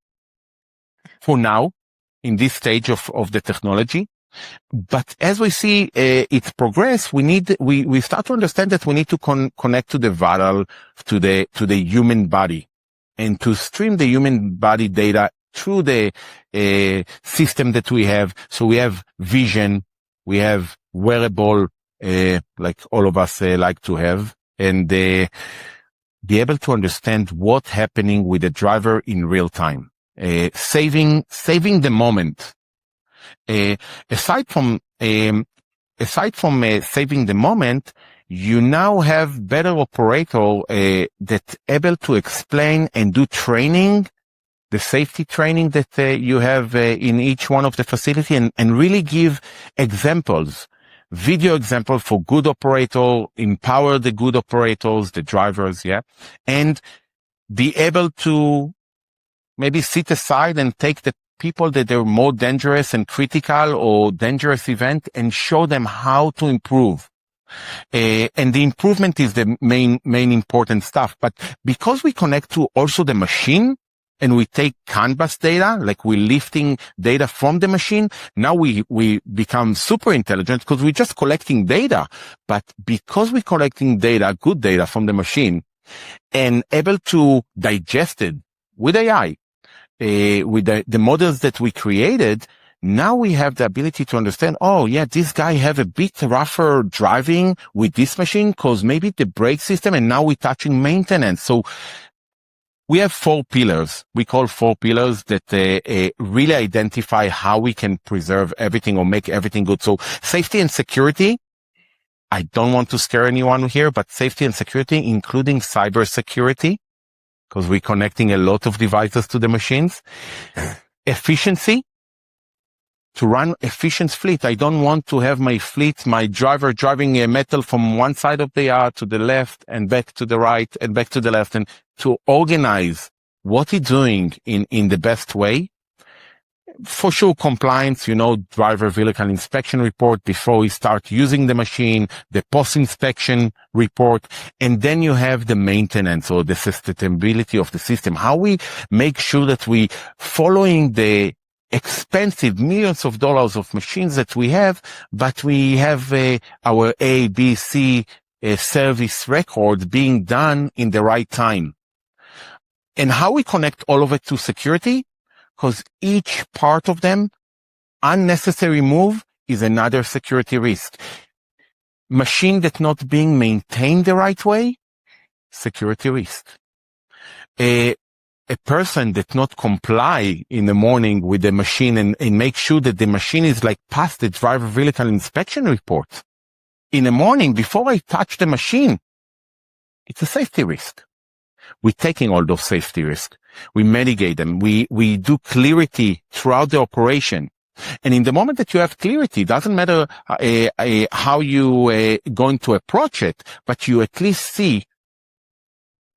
for now in this stage of the technology. But as we see its progress, we start to understand that we need to connect to the vital, to the human body, and to stream the human body data through the system that we have. So we have vision, we have wearable, like all of us like to have, and be able to understand what's happening with the driver in real time, saving the moment. Aside from saving the moment, you now have better operator that able to explain and do training, the safety training that you have in each one of the facility, and really give examples, video example for good operator, empower the good operators, the drivers, and be able to maybe sit aside and take the people that are more dangerous and critical or dangerous event and show them how to improve. And the improvement is the main important stuff. But because we connect to also the machine and we take canvas data, like we're lifting data from the machine, now we become super intelligent because we're just collecting data. But because we're collecting data, good data from the machine, and able to digest it with AI, with the models that we created, now we have the ability to understand, oh yeah, this guy have a bit rougher driving with this machine because maybe the brake system, and now we're touching maintenance. So we have 4 pillars. We call 4 pillars that really identify how we can preserve everything or make everything good. So safety and security. I don't want to scare anyone here, but safety and security, including cyber security, because we're connecting a lot of devices to the machines. Efficiency, to run efficient fleet. I don't want to have my fleet, my driver driving a metal from one side of the yard to the left and back to the right and back to the left, and to organize what he's doing in the best way. For sure, compliance, driver vehicle inspection report before we start using the machine, the post-inspection report, and then you have the maintenance or the sustainability of the system. How we make sure that we following the expensive millions of dollars of machines that we have, but we have our A, B, C service record being done in the right time. And how we connect all of it to security? Because each part of them, unnecessary move is another security risk. Machine that's not being maintained the right way, security risk. A person that not comply in the morning with the machine and make sure that the machine is like past the driver vehicle inspection report in the morning before I touch the machine, it's a safety risk. We're taking all those safety risks. We mitigate them. We do clarity throughout the operation. And in the moment that you have clarity, it doesn't matter how you going to approach it, but you at least see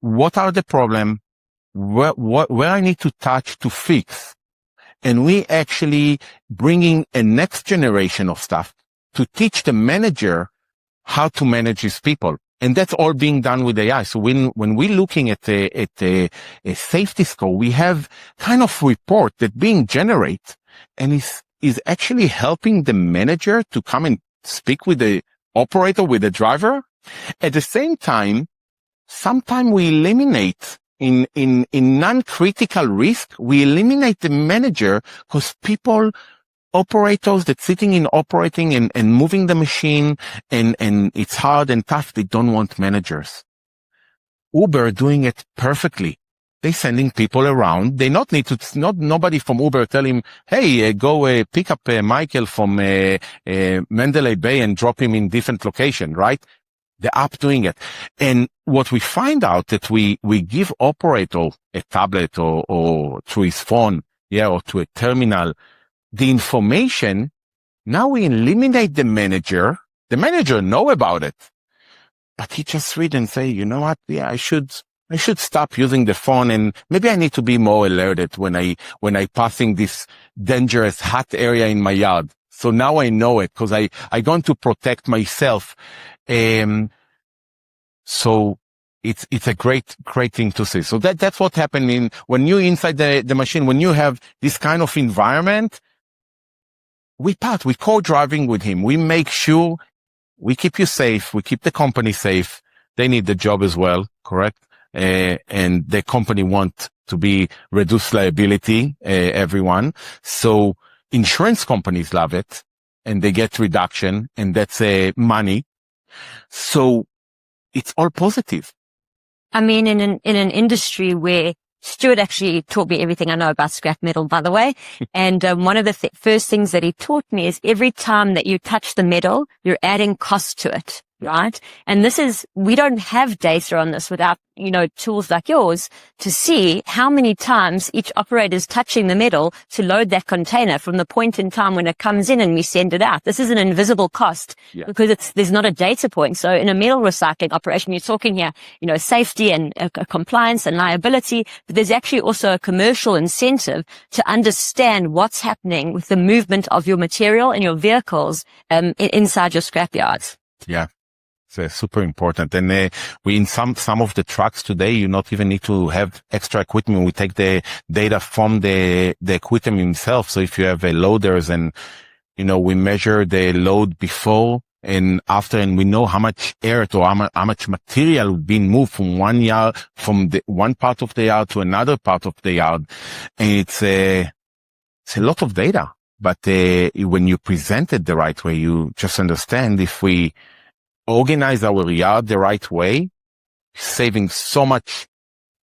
what are the problem, where I need to touch to fix. And we actually bringing a next generation of stuff to teach the manager how to manage his people. And that's all being done with AI. So when we're looking at a safety score, we have kind of report that being generated and is actually helping the manager to come and speak with the operator, with the driver. At the same time, sometimes we eliminate in non-critical risk, we eliminate the manager because operators that sitting in operating and moving the machine and it's hard and tough. They don't want managers. Uber doing it perfectly. They sending people around. They not need to, nobody from Uber tell him, hey, go pick up Michael from Mandalay Bay and drop him in different location, right? The app doing it. And what we find out that we give operator a tablet or through his phone, or to a terminal, the information, now we eliminate the manager. The manager know about it, but he just read and say, you know what? Yeah, I should stop using the phone, and maybe I need to be more alerted when I passing this dangerous hot area in my yard. So now I know it because I going to protect myself. So it's a great thing to see. So that's what happened when you're inside the machine, when you have this kind of environment, we co-driving with him. We make sure we keep you safe. We keep the company safe. They need the job as well, correct? And the company want to be reduced liability, everyone. So insurance companies love it and they get reduction, and that's money. So it's all positive. I mean, in an industry where Stuart actually taught me everything I know about scrap metal, by the way. And one of the first things that he taught me is every time that you touch the metal, you're adding cost to it, right? And we don't have data on this without, tools like yours to see how many times each operator is touching the metal to load that container from the point in time when it comes in and we send it out. This is an invisible cost because there's not a data point. So in a metal recycling operation, you're talking here, safety and compliance and liability, but there's actually also a commercial incentive to understand what's happening with the movement of your material and your vehicles inside your scrapyards. Yeah. It's super important. And we in some of the trucks today, you not even need to have extra equipment. We take the data from the equipment himself. So if you have loaders and, we measure the load before and after, and we know how much earth or how much material being moved from one yard, from one part of the yard to another part of the yard. And it's a lot of data. But when you present it the right way, you just understand if we organize our yard the right way, saving so much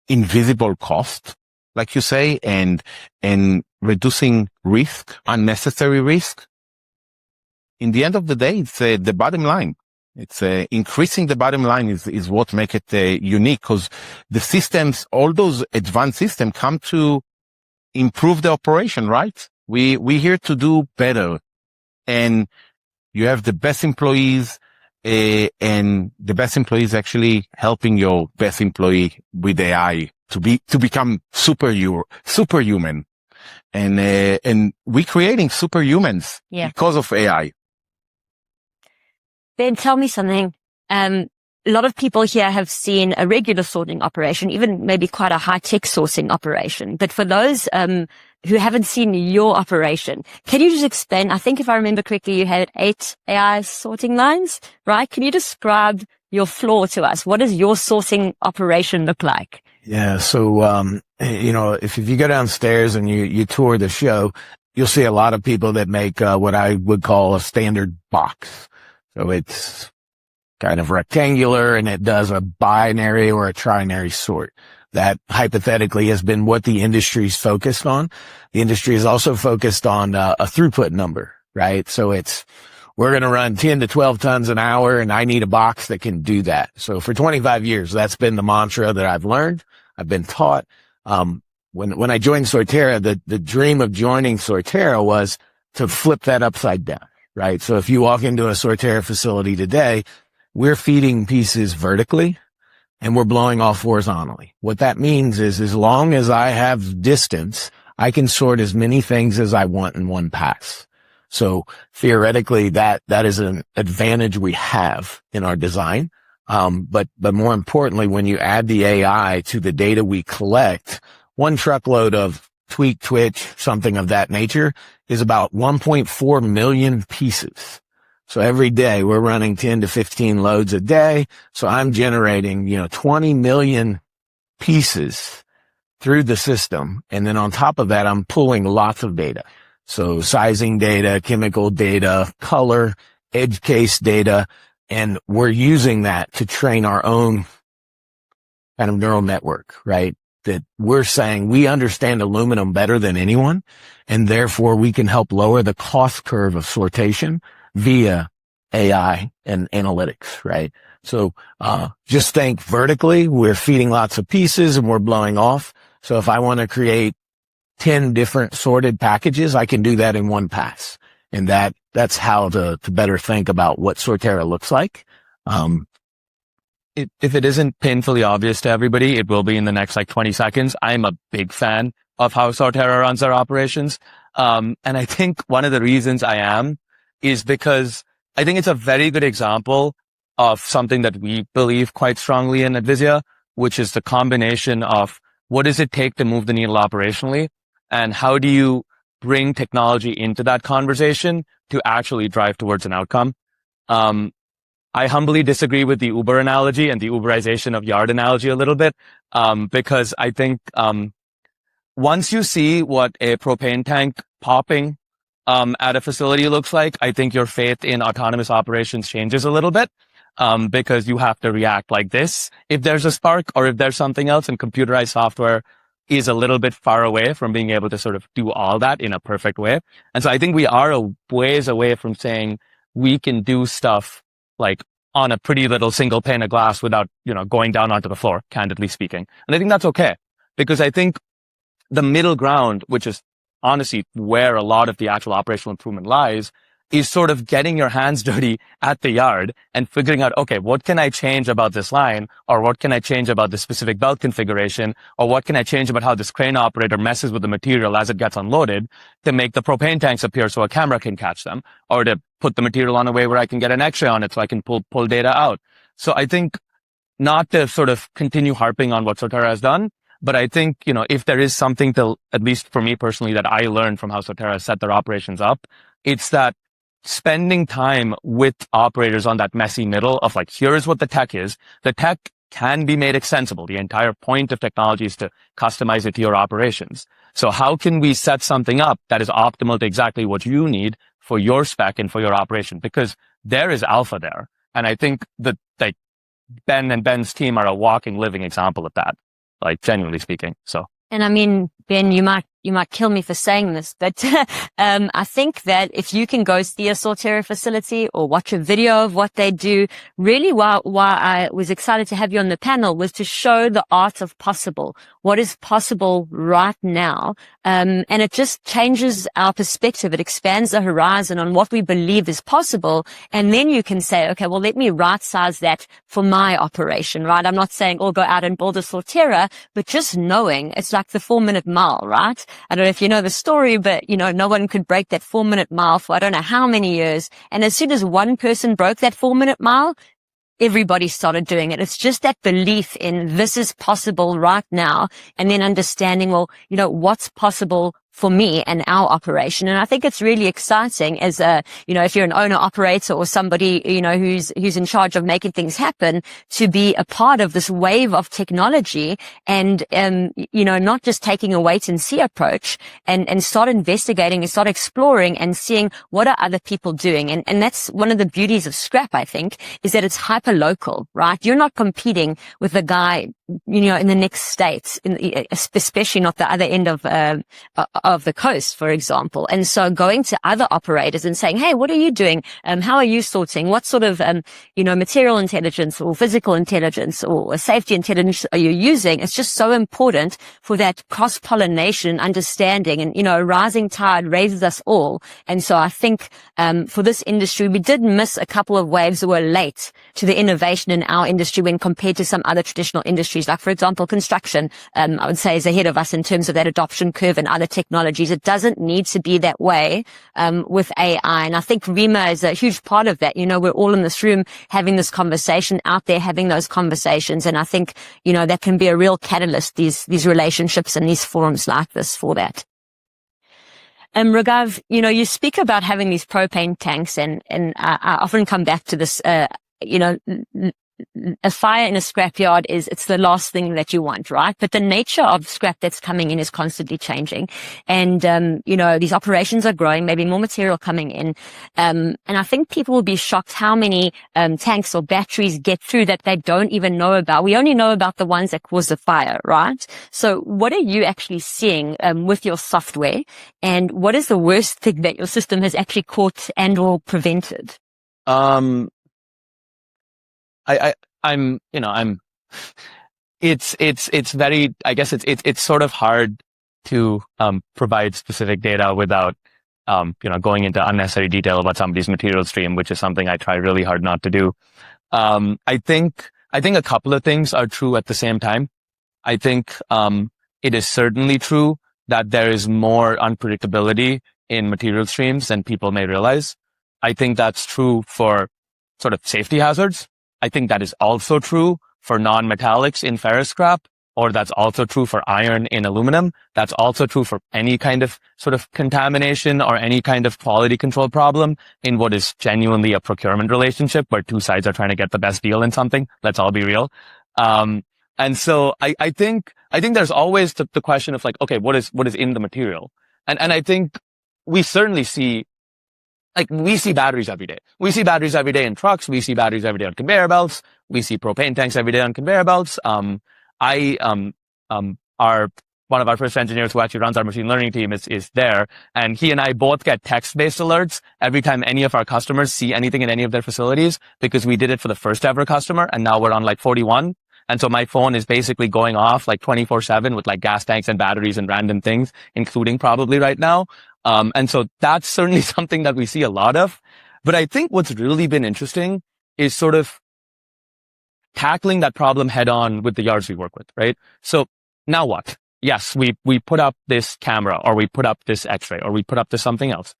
invisible cost, like you say, and reducing risk, unnecessary risk. In the end of the day, it's the bottom line. It's increasing the bottom line is what make it unique, because the systems, all those advanced systems, come to improve the operation, right? We're here to do better, and you have the best employees. And the best employee is actually helping your best employee with AI to become superhuman. And we're creating superhumans because of AI. Ben, tell me something. A lot of people here have seen a regular sorting operation, even maybe quite a high-tech sourcing operation. But for those who haven't seen your operation, can you just explain? I think if I remember correctly, you had 8 AI sorting lines, right? Can you describe your floor to us? What does your sorting operation look like? Yeah. So, if you go downstairs and you tour the show, you'll see a lot of people that make what I would call a standard box. So it's kind of rectangular and it does a binary or a trinary sort. That hypothetically has been what the industry's focused on. The industry is also focused on a throughput number, right? So we're going to run 10 to 12 tons an hour and I need a box that can do that. So for 25 years, that's been the mantra that I've learned. I've been taught. When I joined Sortera, the dream of joining Sortera was to flip that upside down, right? So if you walk into a Sortera facility today, we're feeding pieces vertically and we're blowing off horizontally. What that means is as long as I have distance, I can sort as many things as I want in one pass. So theoretically, that is an advantage we have in our design. But more importantly, when you add the AI to the data we collect, one truckload of tweak, twitch, something of that nature is about 1.4 million pieces. So every day we're running 10 to 15 loads a day. So I'm generating, 20 million pieces through the system. And then on top of that, I'm pulling lots of data. So sizing data, chemical data, color, edge case data. And we're using that to train our own kind of neural network, right? That we're saying we understand aluminum better than anyone. And therefore we can help lower the cost curve of sortation via AI and analytics, right? So, just think vertically, we're feeding lots of pieces and we're blowing off. So if I want to create 10 different sorted packages, I can do that in one pass. And that's how to better think about what Sortera looks like. If it isn't painfully obvious to everybody, it will be in the next 20 seconds. I'm a big fan of how Sortera runs their operations. And I think one of the reasons I am is because I think it's a very good example of something that we believe quite strongly in at Visia, which is the combination of what does it take to move the needle operationally, and how do you bring technology into that conversation to actually drive towards an outcome. I humbly disagree with the Uber analogy and the Uberization of yard analogy a little bit, because I think once you see what a propane tank popping at a facility looks like, I think your faith in autonomous operations changes a little bit, because you have to react like this if there's a spark or if there's something else, and computerized software is a little bit far away from being able to sort of do all that in a perfect way. And so I think we are a ways away from saying we can do stuff like on a pretty little single pane of glass without, going down onto the floor, candidly speaking. And I think that's okay, because I think the middle ground, which is honestly where a lot of the actual operational improvement lies, is sort of getting your hands dirty at the yard and figuring out, okay, what can I change about this line? Or what can I change about this specific belt configuration? Or what can I change about how this crane operator messes with the material as it gets unloaded to make the propane tanks appear so a camera can catch them? Or to put the material on a way where I can get an X-ray on it so I can pull data out. So I think not to sort of continue harping on what Sortera has done, but I think, if there is something to, at least for me personally, that I learned from how Sortera has set their operations up, it's that spending time with operators on that messy middle of like, here is what the tech is. The tech can be made extensible. The entire point of technology is to customize it to your operations. So how can we set something up that is optimal to exactly what you need for your spec and for your operation? Because there is alpha there. And I think that like Ben and Ben's team are a walking, living example of that, like genuinely speaking. So. And I mean, Ben, you might kill me for saying this, but I think that if you can go see a Sortera facility or watch a video of what they do, really why I was excited to have you on the panel was to show the art of possible, what is possible right now. And it just changes our perspective. It expands the horizon on what we believe is possible. And then you can say, okay, well, let me right size that for my operation, right? I'm not saying, go out and build a Sortera, but just knowing it's like the 4-minute mile, right? I don't know if you know the story, but no one could break that 4-minute mile for I don't know how many years. And as soon as one person broke that 4-minute mile, everybody started doing it. It's just that belief in this is possible right now, and then understanding, well, what's possible for me and our operation. And I think it's really exciting as if you're an owner operator or somebody, who's in charge of making things happen, to be a part of this wave of technology and, not just taking a wait and see approach and start investigating and start exploring and seeing what are other people doing. And that's one of the beauties of scrap, I think, is that it's hyper local, right? You're not competing with the guy, in the next state, especially not the other end of the coast, for example. And so going to other operators and saying, hey, what are you doing? How are you sorting? What sort of, material intelligence or physical intelligence or safety intelligence are you using? It's just so important for that cross-pollination understanding. And, a rising tide raises us all. And so I think, for this industry, we did miss a couple of waves that were late to the innovation in our industry when compared to some other traditional industries. Like, for example, construction, I would say is ahead of us in terms of that adoption curve and other technologies. It doesn't need to be that way, with AI. And I think ReMA is a huge part of that. We're all in this room having this conversation, out there having those conversations. And I think, that can be a real catalyst, these relationships and these forums like this for that. Raghav, you speak about having these propane tanks and I often come back to this, a fire in a scrapyard it's the last thing that you want, right? But the nature of scrap that's coming in is constantly changing. And, these operations are growing, maybe more material coming in. And I think people will be shocked how many, tanks or batteries get through that they don't even know about. We only know about the ones that cause the fire, right? So what are you actually seeing, with your software? And what is the worst thing that your system has actually caught and or prevented? It's very, I guess it's sort of hard to, provide specific data without, going into unnecessary detail about somebody's material stream, which is something I try really hard not to do. I think a couple of things are true at the same time. I think, it is certainly true that there is more unpredictability in material streams than people may realize. I think that's true for sort of safety hazards. I think that is also true for non-metallics in ferrous scrap, or that's also true for iron in aluminum. That's also true for any kind of sort of contamination or any kind of quality control problem in what is genuinely a procurement relationship where two sides are trying to get the best deal in something. Let's all be real. And so I think there's always the question of like, okay, what is in the material? And I think we certainly see, like, we see batteries every day. We see batteries every day in trucks. We see batteries every day on conveyor belts. We see propane tanks every day on conveyor belts. One of our first engineers who actually runs our machine learning team is there. And he and I both get text-based alerts every time any of our customers see anything in any of their facilities, because we did it for the first ever customer. And now we're on like 41. And so my phone is basically going off like 24/7 with like gas tanks and batteries and random things, including probably right now. And so that's certainly something that we see a lot of. But I think what's really been interesting is sort of tackling that problem head on with the yards we work with, right? So now what? Yes, we put up this camera, or we put up this x-ray, or we put up this something else.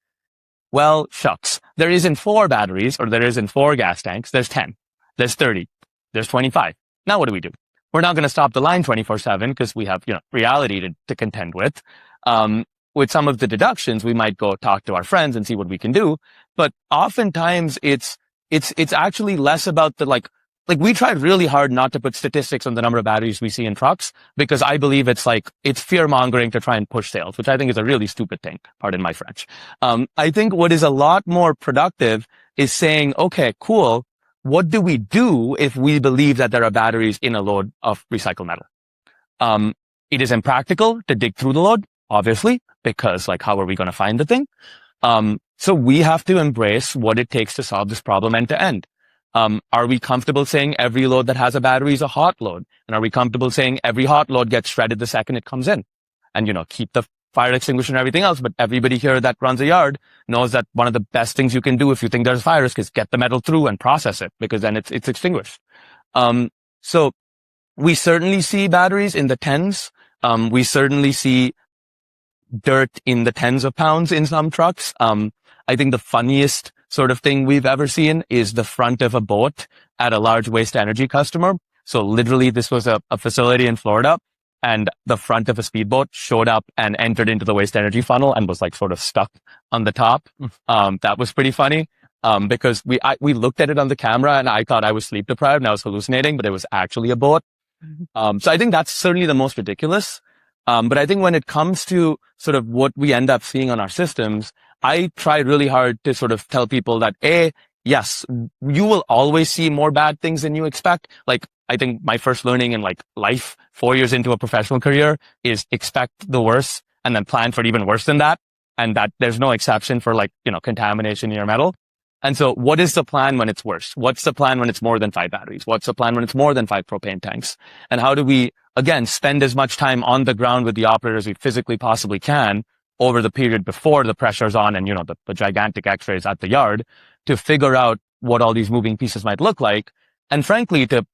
Well, shucks. There isn't 4 batteries, or there isn't 4 gas tanks. There's 10. There's 30. There's 25. Now what do? We're not going to stop the line 24/7 because we have, reality to contend with. With some of the deductions, we might go talk to our friends and see what we can do. But oftentimes it's actually less about the like we tried really hard not to put statistics on the number of batteries we see in trucks, because I believe it's fear mongering to try and push sales, which I think is a really stupid thing. Pardon my French. I think what is a lot more productive is saying, okay, cool. What do we do if we believe that there are batteries in a load of recycled metal? It is impractical to dig through the load, obviously, because how are we going to find the thing? So we have to embrace what it takes to solve this problem end to end. Are we comfortable saying every load that has a battery is a hot load? And are we comfortable saying every hot load gets shredded the second it comes in? And, keep the fire extinguisher and everything else. But everybody here that runs a yard knows that one of the best things you can do if you think there's fire risk is get the metal through and process it, because then it's extinguished. So we certainly see batteries in the tens. We certainly see dirt in the tens of pounds in some trucks. I think the funniest sort of thing we've ever seen is the front of a boat at a large waste energy customer. So literally this was a facility in Florida, and the front of a speedboat showed up and entered into the waste energy funnel and was sort of stuck on the top. That was pretty funny. Because we looked at it on the camera and I thought I was sleep deprived and I was hallucinating, but it was actually a boat. So I think that's certainly the most ridiculous. But I think when it comes to sort of what we end up seeing on our systems, I try really hard to sort of tell people that yes, you will always see more bad things than you expect. I think my first learning in life 4 years into a professional career is expect the worst and then plan for even worse than that. And that there's no exception for contamination in your metal. And so what is the plan when it's worse? What's the plan when it's more than 5 batteries? What's the plan when it's more than 5 propane tanks? And how do we, again, spend as much time on the ground with the operators we physically possibly can over the period before the pressure's on and, the gigantic x-rays at the yard to figure out what all these moving pieces might look like. And frankly, to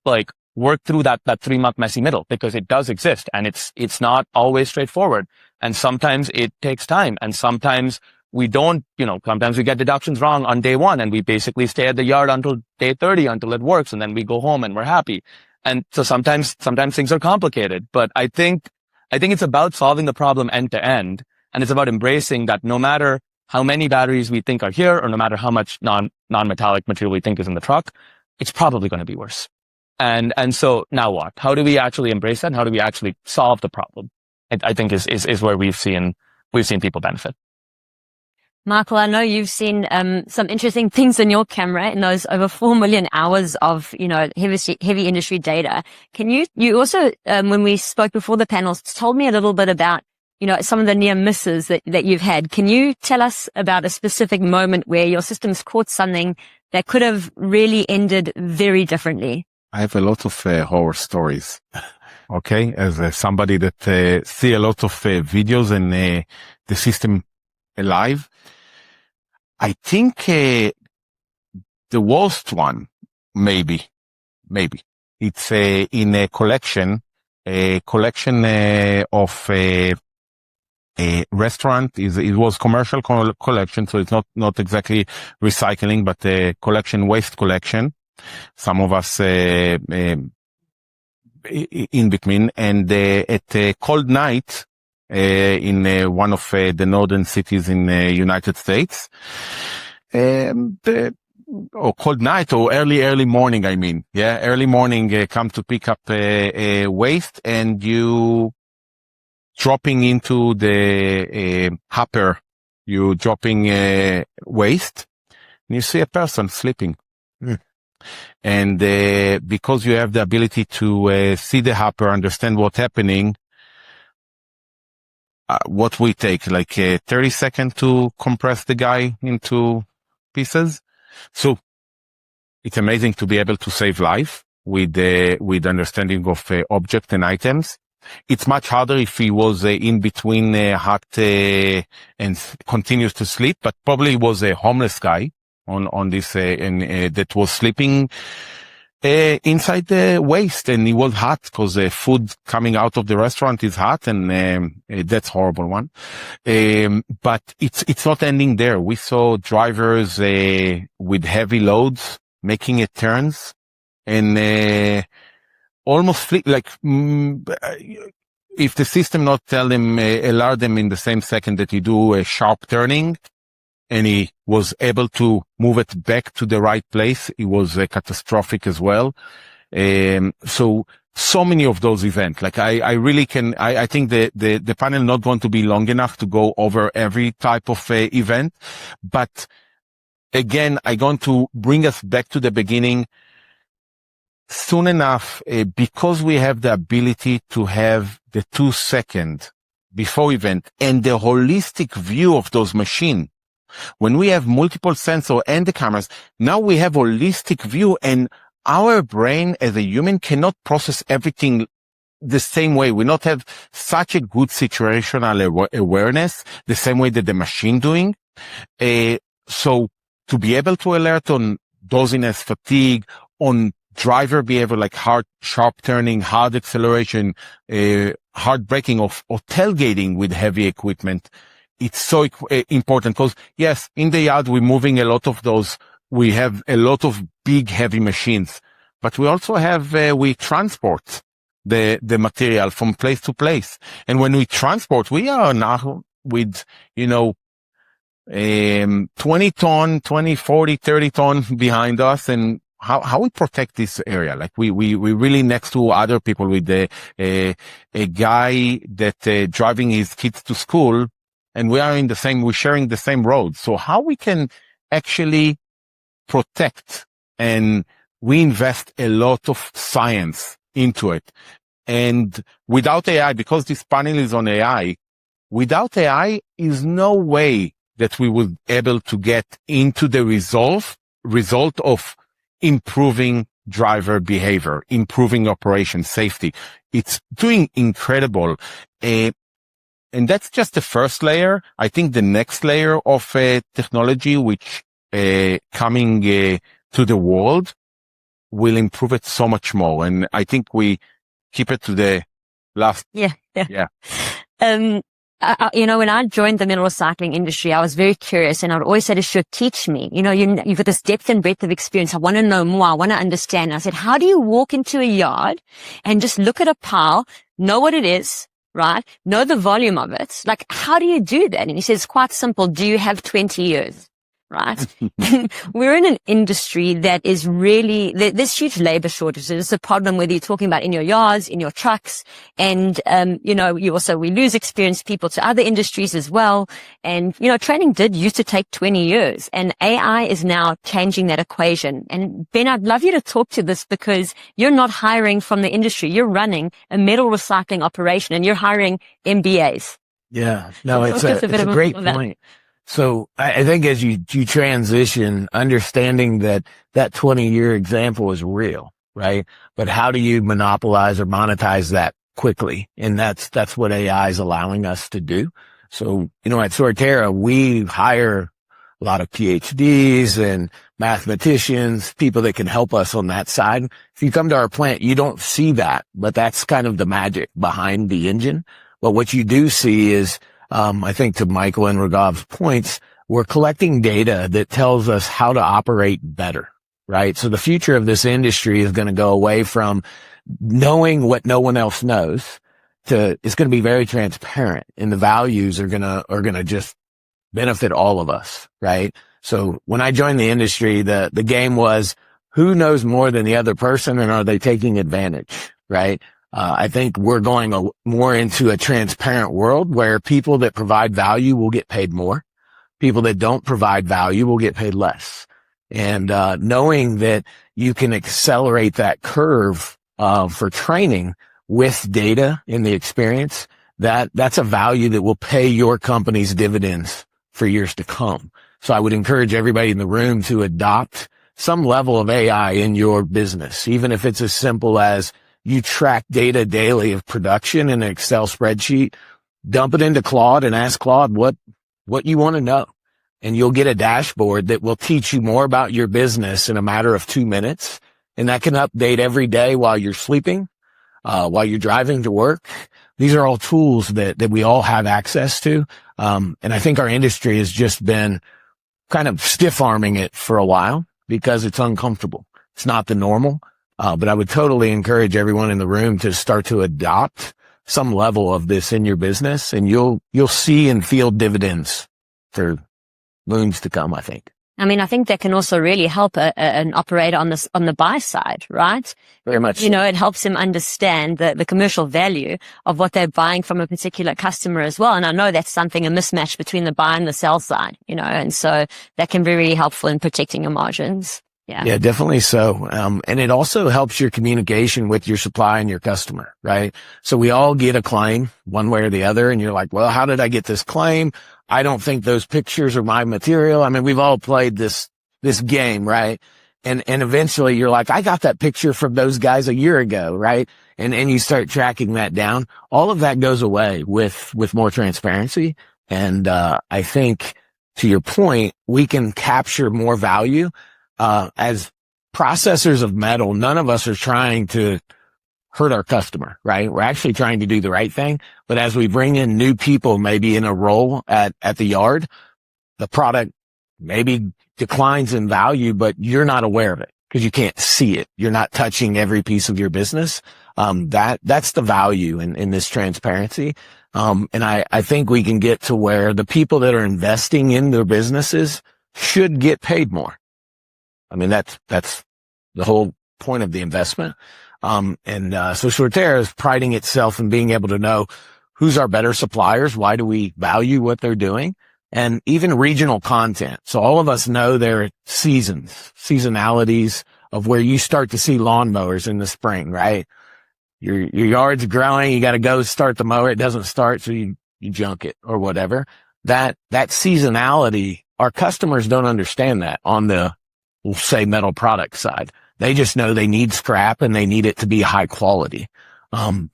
work through that 3-month messy middle, because it does exist and it's not always straightforward. And sometimes it takes time, and sometimes we don't, sometimes we get deductions wrong on day 1 and we basically stay at the yard until day 30 until it works, and then we go home and we're happy. And so sometimes things are complicated, but I think it's about solving the problem end to end. And it's about embracing that no matter how many batteries we think are here, or no matter how much non-metallic material we think is in the truck, it's probably going to be worse. And so now what? How do we actually embrace that? And how do we actually solve the problem? I think is where we've seen people benefit. Michael, I know you've seen some interesting things in your camera in those over 4 million hours of, heavy industry data. Can you also, when we spoke before the panels, told me a little bit about, some of the near misses that you've had. Can you tell us about a specific moment where your systems caught something that could have really ended very differently? I have a lot of horror stories. Okay. As somebody that see a lot of videos and the system alive. I think the worst one, maybe it's in a collection of a restaurant. It was commercial collection, so it's not exactly recycling, but a waste collection. Some of us, in between. And, at a cold night, in one of the northern cities in the United States, or cold night or early morning, I mean. Yeah, early morning, come to pick up waste, and you dropping into the hopper, you dropping waste, and you see a person sleeping. And because you have the ability to see the hopper, understand what's happening, what we take, like 30 seconds to compress the guy into pieces. So it's amazing to be able to save life with understanding of objects and items. It's much harder if he was in between hot and continues to sleep, but probably was a homeless guy on this and that was sleeping inside the waste, and it was hot because the food coming out of the restaurant is hot, and that's horrible one. But it's not ending there. We saw drivers with heavy loads making it turns and almost like if the system not tell them alert them in the same second that you do a sharp turning, and he was able to move it back to the right place, it was catastrophic as well. So many of those events. Like I really can, I think the panel not going to be long enough to go over every type of event. But again, I'm going to bring us back to the beginning soon enough, because we have the ability to have the 2 second before event and the holistic view of those machines. When we have multiple sensors and the cameras, now we have holistic view, and our brain as a human cannot process everything the same way. We not have such a good situational awareness the same way that the machine doing. So to be able to alert on dizziness, fatigue, on driver behavior like hard, sharp turning, hard acceleration, hard braking or tailgating with heavy equipment, it's so important because yes, in the yard, we're moving a lot of those. We have a lot of big, heavy machines, but we also have, we transport the material from place to place. And when we transport, we are now with, 20 ton, 20, 40, 30 ton behind us. And how we protect this area? Like we really next to other people with a guy that driving his kids to school, and we're sharing the same road. So how we can actually protect, and we invest a lot of science into it. And without AI, because this panel is on AI, without AI is no way that we would able to get into the result of improving driver behavior, improving operation safety. It's doing incredible. And that's just the first layer. I think the next layer of technology, which coming to the world, will improve it so much more. And I think we keep it to the last. Yeah. Yeah. When I joined the mineral recycling industry, I was very curious, and I would always say to Sjoerd, teach me. You've got this depth and breadth of experience. I want to know more. I want to understand. And I said, how do you walk into a yard and just look at a pile, know what it is, right? Know the volume of it. Like, how do you do that? And he says, it's quite simple. Do you have 20 years? Right? We're in an industry that is really, there's huge labor shortages. It's a problem whether you're talking about in your yards, in your trucks, and, we lose experienced people to other industries as well. And, training used to take 20 years, and AI is now changing that equation. And Ben, I'd love you to talk to this because you're not hiring from the industry. You're running a metal recycling operation and you're hiring MBAs. Yeah, no, it's a great point. So I think as you transition, understanding that 20-year example is real, right? But how do you monopolize or monetize that quickly? And that's what AI is allowing us to do. So, at Sortera, we hire a lot of PhDs and mathematicians, people that can help us on that side. If you come to our plant, you don't see that, but that's kind of the magic behind the engine. But what you do see is, I think to Michael and Raghav's points, we're collecting data that tells us how to operate better. right? So the future of this industry is going to go away from knowing what no one else knows to, it's going to be very transparent, and the values are going to just benefit all of us, right? So when I joined the industry, the game was who knows more than the other person, and are they taking advantage, right? I think we're going more into a transparent world where people that provide value will get paid more. People that don't provide value will get paid less. And, knowing that you can accelerate that curve, for training with data in the experience, that's a value that will pay your company's dividends for years to come. So I would encourage everybody in the room to adopt some level of AI in your business, even if it's as simple as you track data daily of production in an Excel spreadsheet, dump it into Claude and ask Claude what you want to know. And you'll get a dashboard that will teach you more about your business in a matter of 2 minutes. And that can update every day while you're sleeping, while you're driving to work. These are all tools that we all have access to. And I think our industry has just been kind of stiff arming it for a while because it's uncomfortable. It's not the normal. But I would totally encourage everyone in the room to start to adopt some level of this in your business, and you'll see and feel dividends for moons to come, I think. I mean, I think that can also really help an operator on the buy side, right? Very much. You know, it helps them understand the commercial value of what they're buying from a particular customer as well. And I know that's something, a mismatch between the buy and the sell side, you know, and so that can be really helpful in protecting your margins. Yeah, definitely so. And it also helps your communication with your supply and your customer, right? So we all get a claim one way or the other, and you're like, well, how did I get this claim? I don't think those pictures are my material. I mean, we've all played this game, right? And eventually you're like, I got that picture from those guys a year ago, right? And you start tracking that down. All of that goes away with more transparency. And, I think to your point, we can capture more value. As processors of metal, none of us are trying to hurt our customer, right? We're actually trying to do the right thing. But as we bring in new people, maybe in a role at the yard, the product maybe declines in value, but you're not aware of it because you can't see it. You're not touching every piece of your business. That's the value in this transparency. And I think we can get to where the people that are investing in their businesses should get paid more. I mean, that's the whole point of the investment. So Sortera is priding itself in being able to know who's our better suppliers. Why do we value what they're doing? And even regional content. So all of us know there are seasonalities of where you start to see lawnmowers in the spring, right? Your yard's growing. You got to go start the mower. It doesn't start. So you junk it or whatever. That seasonality, our customers don't understand that on the, we'll say, metal product side. They just know they need scrap and they need it to be high quality.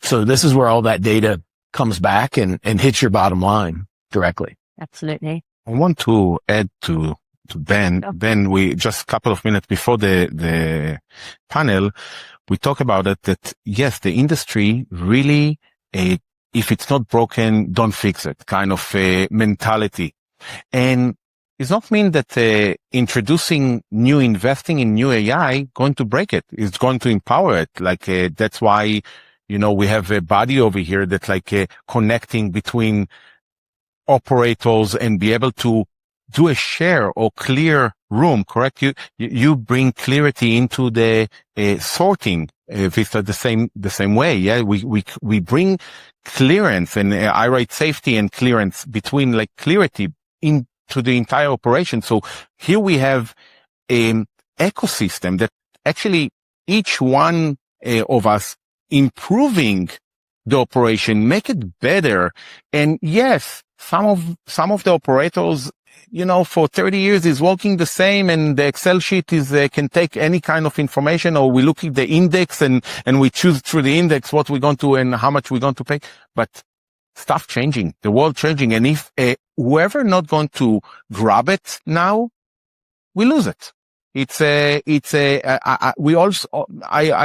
So this is where all that data comes back and hits your bottom line directly. Absolutely. I want to add to Ben. Sure. Ben, we just a couple of minutes before the panel, we talk about it that yes, the industry really, if it's not broken, don't fix it kind of mentality. And it's not mean that introducing investing in new AI going to break it. It's going to empower it. Like that's why, we have a body over here that's like connecting between operators and be able to do a share or clear room. Correct? You bring clarity into the sorting. Vista the same way. Yeah, we bring clearance and EYERIDE safety and clearance between like clarity into the entire operation. So here we have an ecosystem that actually each one of us improving the operation, make it better. And yes, some of the operators, for 30 years is working the same, and the Excel sheet can take any kind of information, or we look at the index and we choose through the index what we're going to and how much we're going to pay. But stuff changing, the world changing. And if whoever not going to grab it now, we lose it. I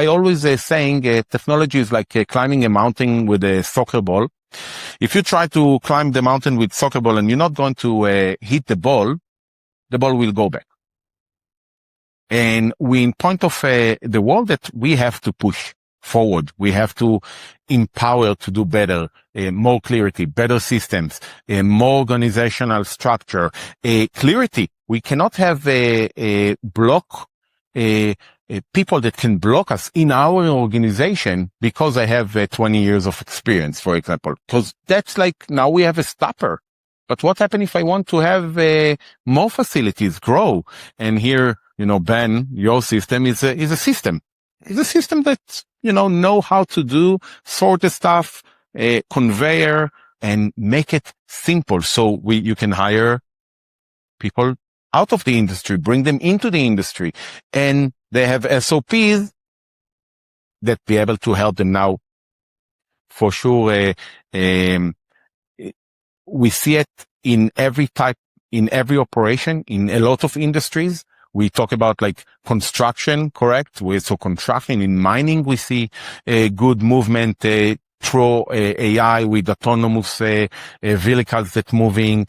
always saying technology is like climbing a mountain with a soccer ball. If you try to climb the mountain with soccer ball and you're not going to hit the ball will go back. And we in point of the world that we have to push forward. We have to empower to do better, more clarity, better systems, more organizational structure, clarity. We cannot have a block, people that can block us in our organization because I have 20 years of experience, for example, because that's like now we have a stopper. But what happens if I want to have more facilities grow? And here, Ben, your system is a system. It's a system that, know how to do, sort the stuff, conveyor, and make it simple. So you can hire people out of the industry, bring them into the industry, and they have SOPs that be able to help them now. For sure, we see it in every operation, in a lot of industries. We talk about like construction, correct? So construction in mining, we see a good movement through AI with autonomous vehicles that moving.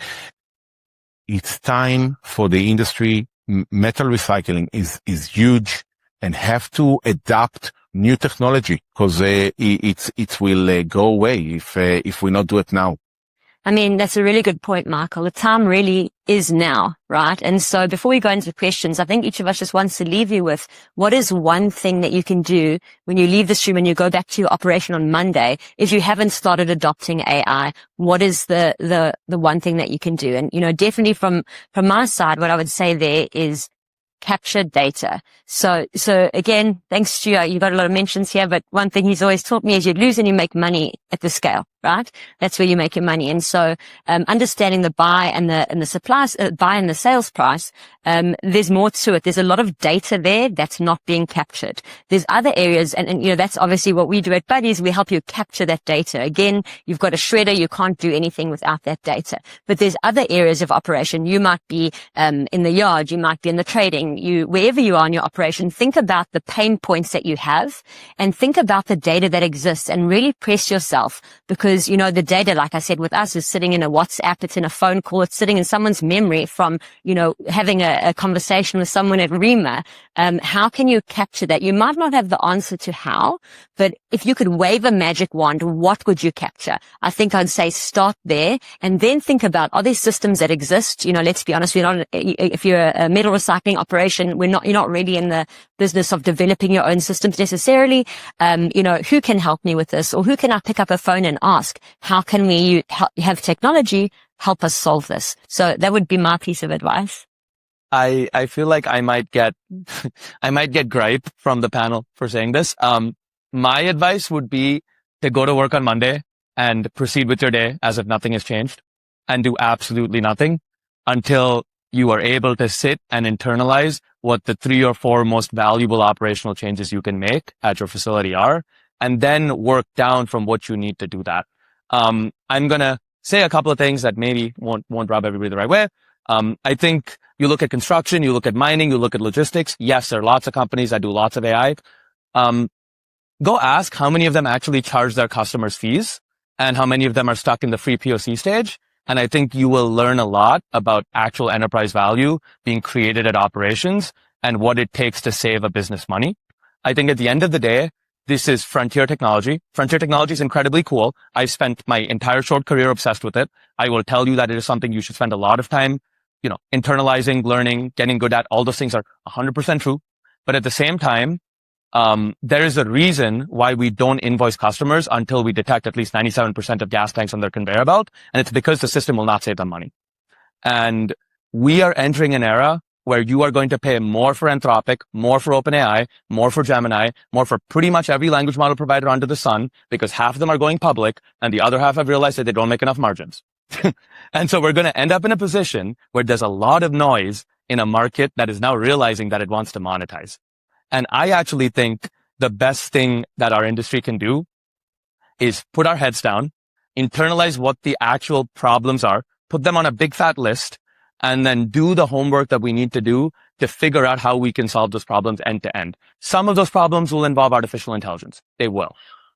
It's time for the industry. Metal recycling is huge and have to adapt new technology because it will go away if we not do it now. I mean, that's a really good point, Michael. The time really is now, right? And so before we go into the questions, I think each of us just wants to leave you with what is one thing that you can do when you leave this room and you go back to your operation on Monday. If you haven't started adopting AI, what is the one thing that you can do? And, definitely from my side, what I would say there is capture data. So again, thanks, Stu. You got a lot of mentions here, but one thing he's always taught me is you lose and you make money at the scale, right? That's where you make your money. And so, understanding the buy and the supplies, buy and the sales price, there's more to it. There's a lot of data there that's not being captured. There's other areas, and that's obviously what we do at Buddies. We help you capture that data. Again, you've got a shredder. You can't do anything without that data. But there's other areas of operation. You might be, in the yard. You might be in the trading. Wherever you are in your operation, think about the pain points that you have and think about the data that exists and really press yourself because, the data, like I said, with us is sitting in a WhatsApp. It's in a phone call. It's sitting in someone's memory from, having a conversation with someone at ReMA. How can you capture that? You might not have the answer to how, but if you could wave a magic wand, what would you capture? I think I'd say start there and then think about, are there systems that exist? Let's be honest, if you're a metal recycling operation, you're not really in the business of developing your own systems necessarily. Who can help me with this? Or who can I pick up a phone and ask, how can we have technology help us solve this? So that would be my piece of advice. I feel like I might get gripe from the panel for saying this. My advice would be to go to work on Monday and proceed with your day as if nothing has changed and do absolutely nothing until you are able to sit and internalize what the 3 or 4 most valuable operational changes you can make at your facility are, and then work down from what you need to do that. I'm going to say a couple of things that maybe won't rub everybody the right way. I think you look at construction, you look at mining, you look at logistics. Yes, there are lots of companies that do lots of AI. Go ask how many of them actually charge their customers fees and how many of them are stuck in the free POC stage. And I think you will learn a lot about actual enterprise value being created at operations and what it takes to save a business money. I think at the end of the day, this is frontier technology. Frontier technology is incredibly cool. I've spent my entire short career obsessed with it. I will tell you that it is something you should spend a lot of time, internalizing, learning, getting good at. All those things are 100% true. But at the same time, there is a reason why we don't invoice customers until we detect at least 97% of gas tanks on their conveyor belt. And it's because the system will not save them money. And we are entering an era where you are going to pay more for Anthropic, more for OpenAI, more for Gemini, more for pretty much every language model provider under the sun, because half of them are going public and the other half have realized that they don't make enough margins. And so we're going to end up in a position where there's a lot of noise in a market that is now realizing that it wants to monetize. And I actually think the best thing that our industry can do is put our heads down, internalize what the actual problems are, put them on a big fat list, and then do the homework that we need to do to figure out how we can solve those problems end to end. Some of those problems will involve artificial intelligence. They will.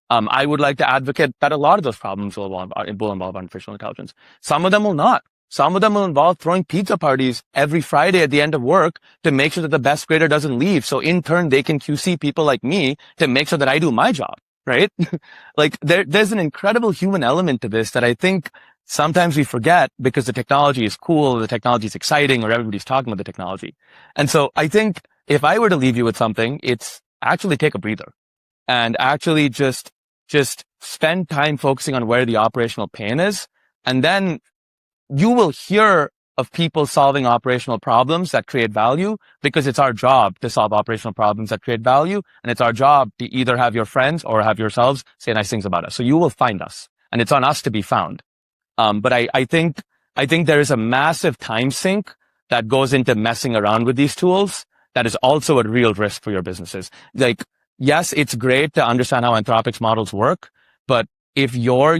I would like to advocate that a lot of those problems will involve artificial intelligence. Some of them will not. Some of them will involve throwing pizza parties every Friday at the end of work to make sure that the best grader doesn't leave. So in turn, they can QC people like me to make sure that I do my job, right? Like there's an incredible human element to this that I think sometimes we forget because the technology is cool, the technology is exciting, or everybody's talking about the technology. And so I think if I were to leave you with something, it's actually take a breather and actually just spend time focusing on where the operational pain is. And then you will hear of people solving operational problems that create value because it's our job to solve operational problems that create value. And it's our job to either have your friends or have yourselves say nice things about us. So you will find us and it's on us to be found. But I think there is a massive time sink that goes into messing around with these tools. That is also a real risk for your businesses. Like, yes, it's great to understand how Anthropic's models work, but if your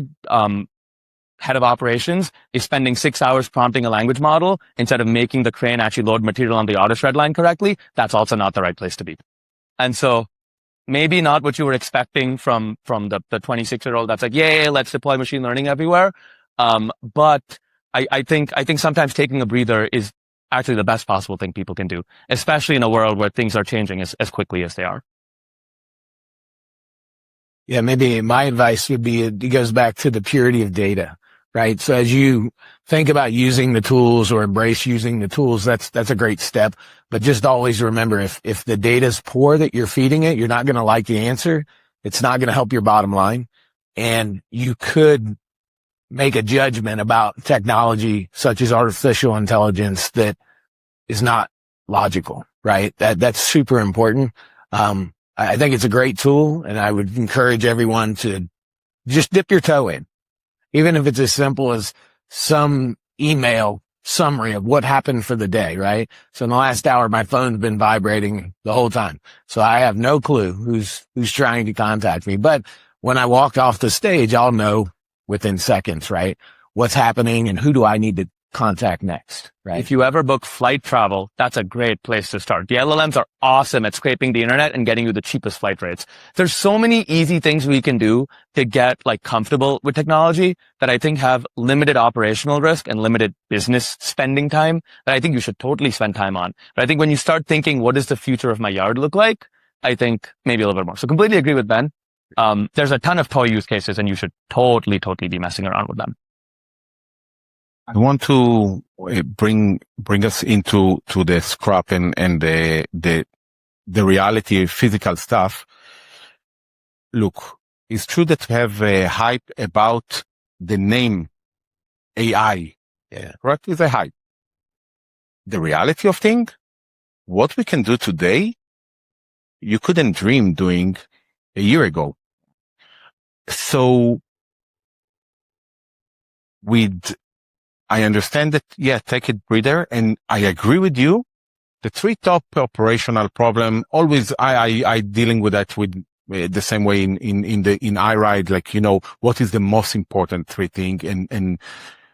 head of operations is spending 6 hours prompting a language model instead of making the crane actually load material on the auto shred line correctly, that's also not the right place to be. And so maybe not what you were expecting from the 26-year-old that's like, yay, let's deploy machine learning everywhere. But I think sometimes taking a breather is actually the best possible thing people can do, especially in a world where things are changing as quickly as they are. Yeah, maybe my advice would be, it goes back to the purity of data, right? So as you think about using the tools or embrace using the tools, that's a great step. But just always remember, if the data's poor that you're feeding it, you're not going to like the answer. It's not going to help your bottom line. And you could make a judgment about technology such as artificial intelligence that is not logical, right? That's super important. I think it's a great tool, and I would encourage everyone to just dip your toe in, even if it's as simple as some email summary of what happened for the day, right? So in the last hour, my phone's been vibrating the whole time. So I have no clue who's trying to contact me. But when I walk off the stage, I'll know within seconds, right? What's happening and who do I need to contact next, right? If you ever book flight travel, that's a great place to start. The LLMs are awesome at scraping the internet and getting you the cheapest flight rates. There's so many easy things we can do to get like comfortable with technology that I think have limited operational risk and limited business spending time that I think you should totally spend time on. But I think when you start thinking, what does the future of my yard look like? I think maybe a little bit more. So completely agree with Ben. There's a ton of toy use cases and you should totally be messing around with them. I want to bring us into the scrap and the reality of physical stuff. Look, it's true that we have a hype about the name AI. Yeah, correct? It's a hype. The reality of things, what we can do today, you couldn't dream doing a year ago. So I understand that, yeah, take a breather, and I agree with you. The three top operational problem, always I dealing with that with the same way in EYERIDE, like, what is the most important three things and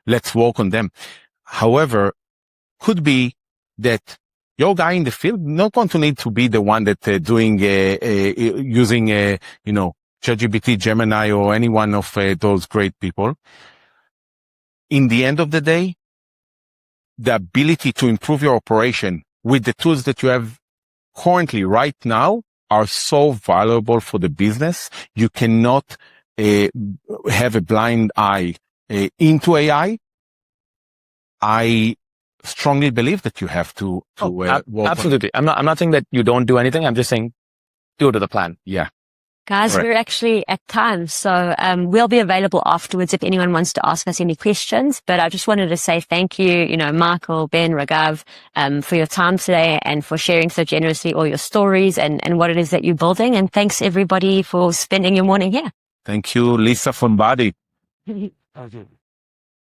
let's work on them. However, could be that your guy in the field not going to need to be the one that doing using ChatGPT, Gemini, or any one of those great people. In the end of the day, the ability to improve your operation with the tools that you have currently right now are so valuable for the business. You cannot have a blind eye into AI. I strongly believe that you have to work absolutely. I'm not saying that you don't do anything. I'm just saying do it to the plan. Yeah. Guys, Correct. we're actually at time, so we'll be available afterwards if anyone wants to ask us any questions. But I just wanted to say thank you, Michael, Ben, Raghav, for your time today and for sharing so generously all your stories and what it is that you're building. And thanks everybody for spending your morning here. Thank you, Lisa from Body. Okay.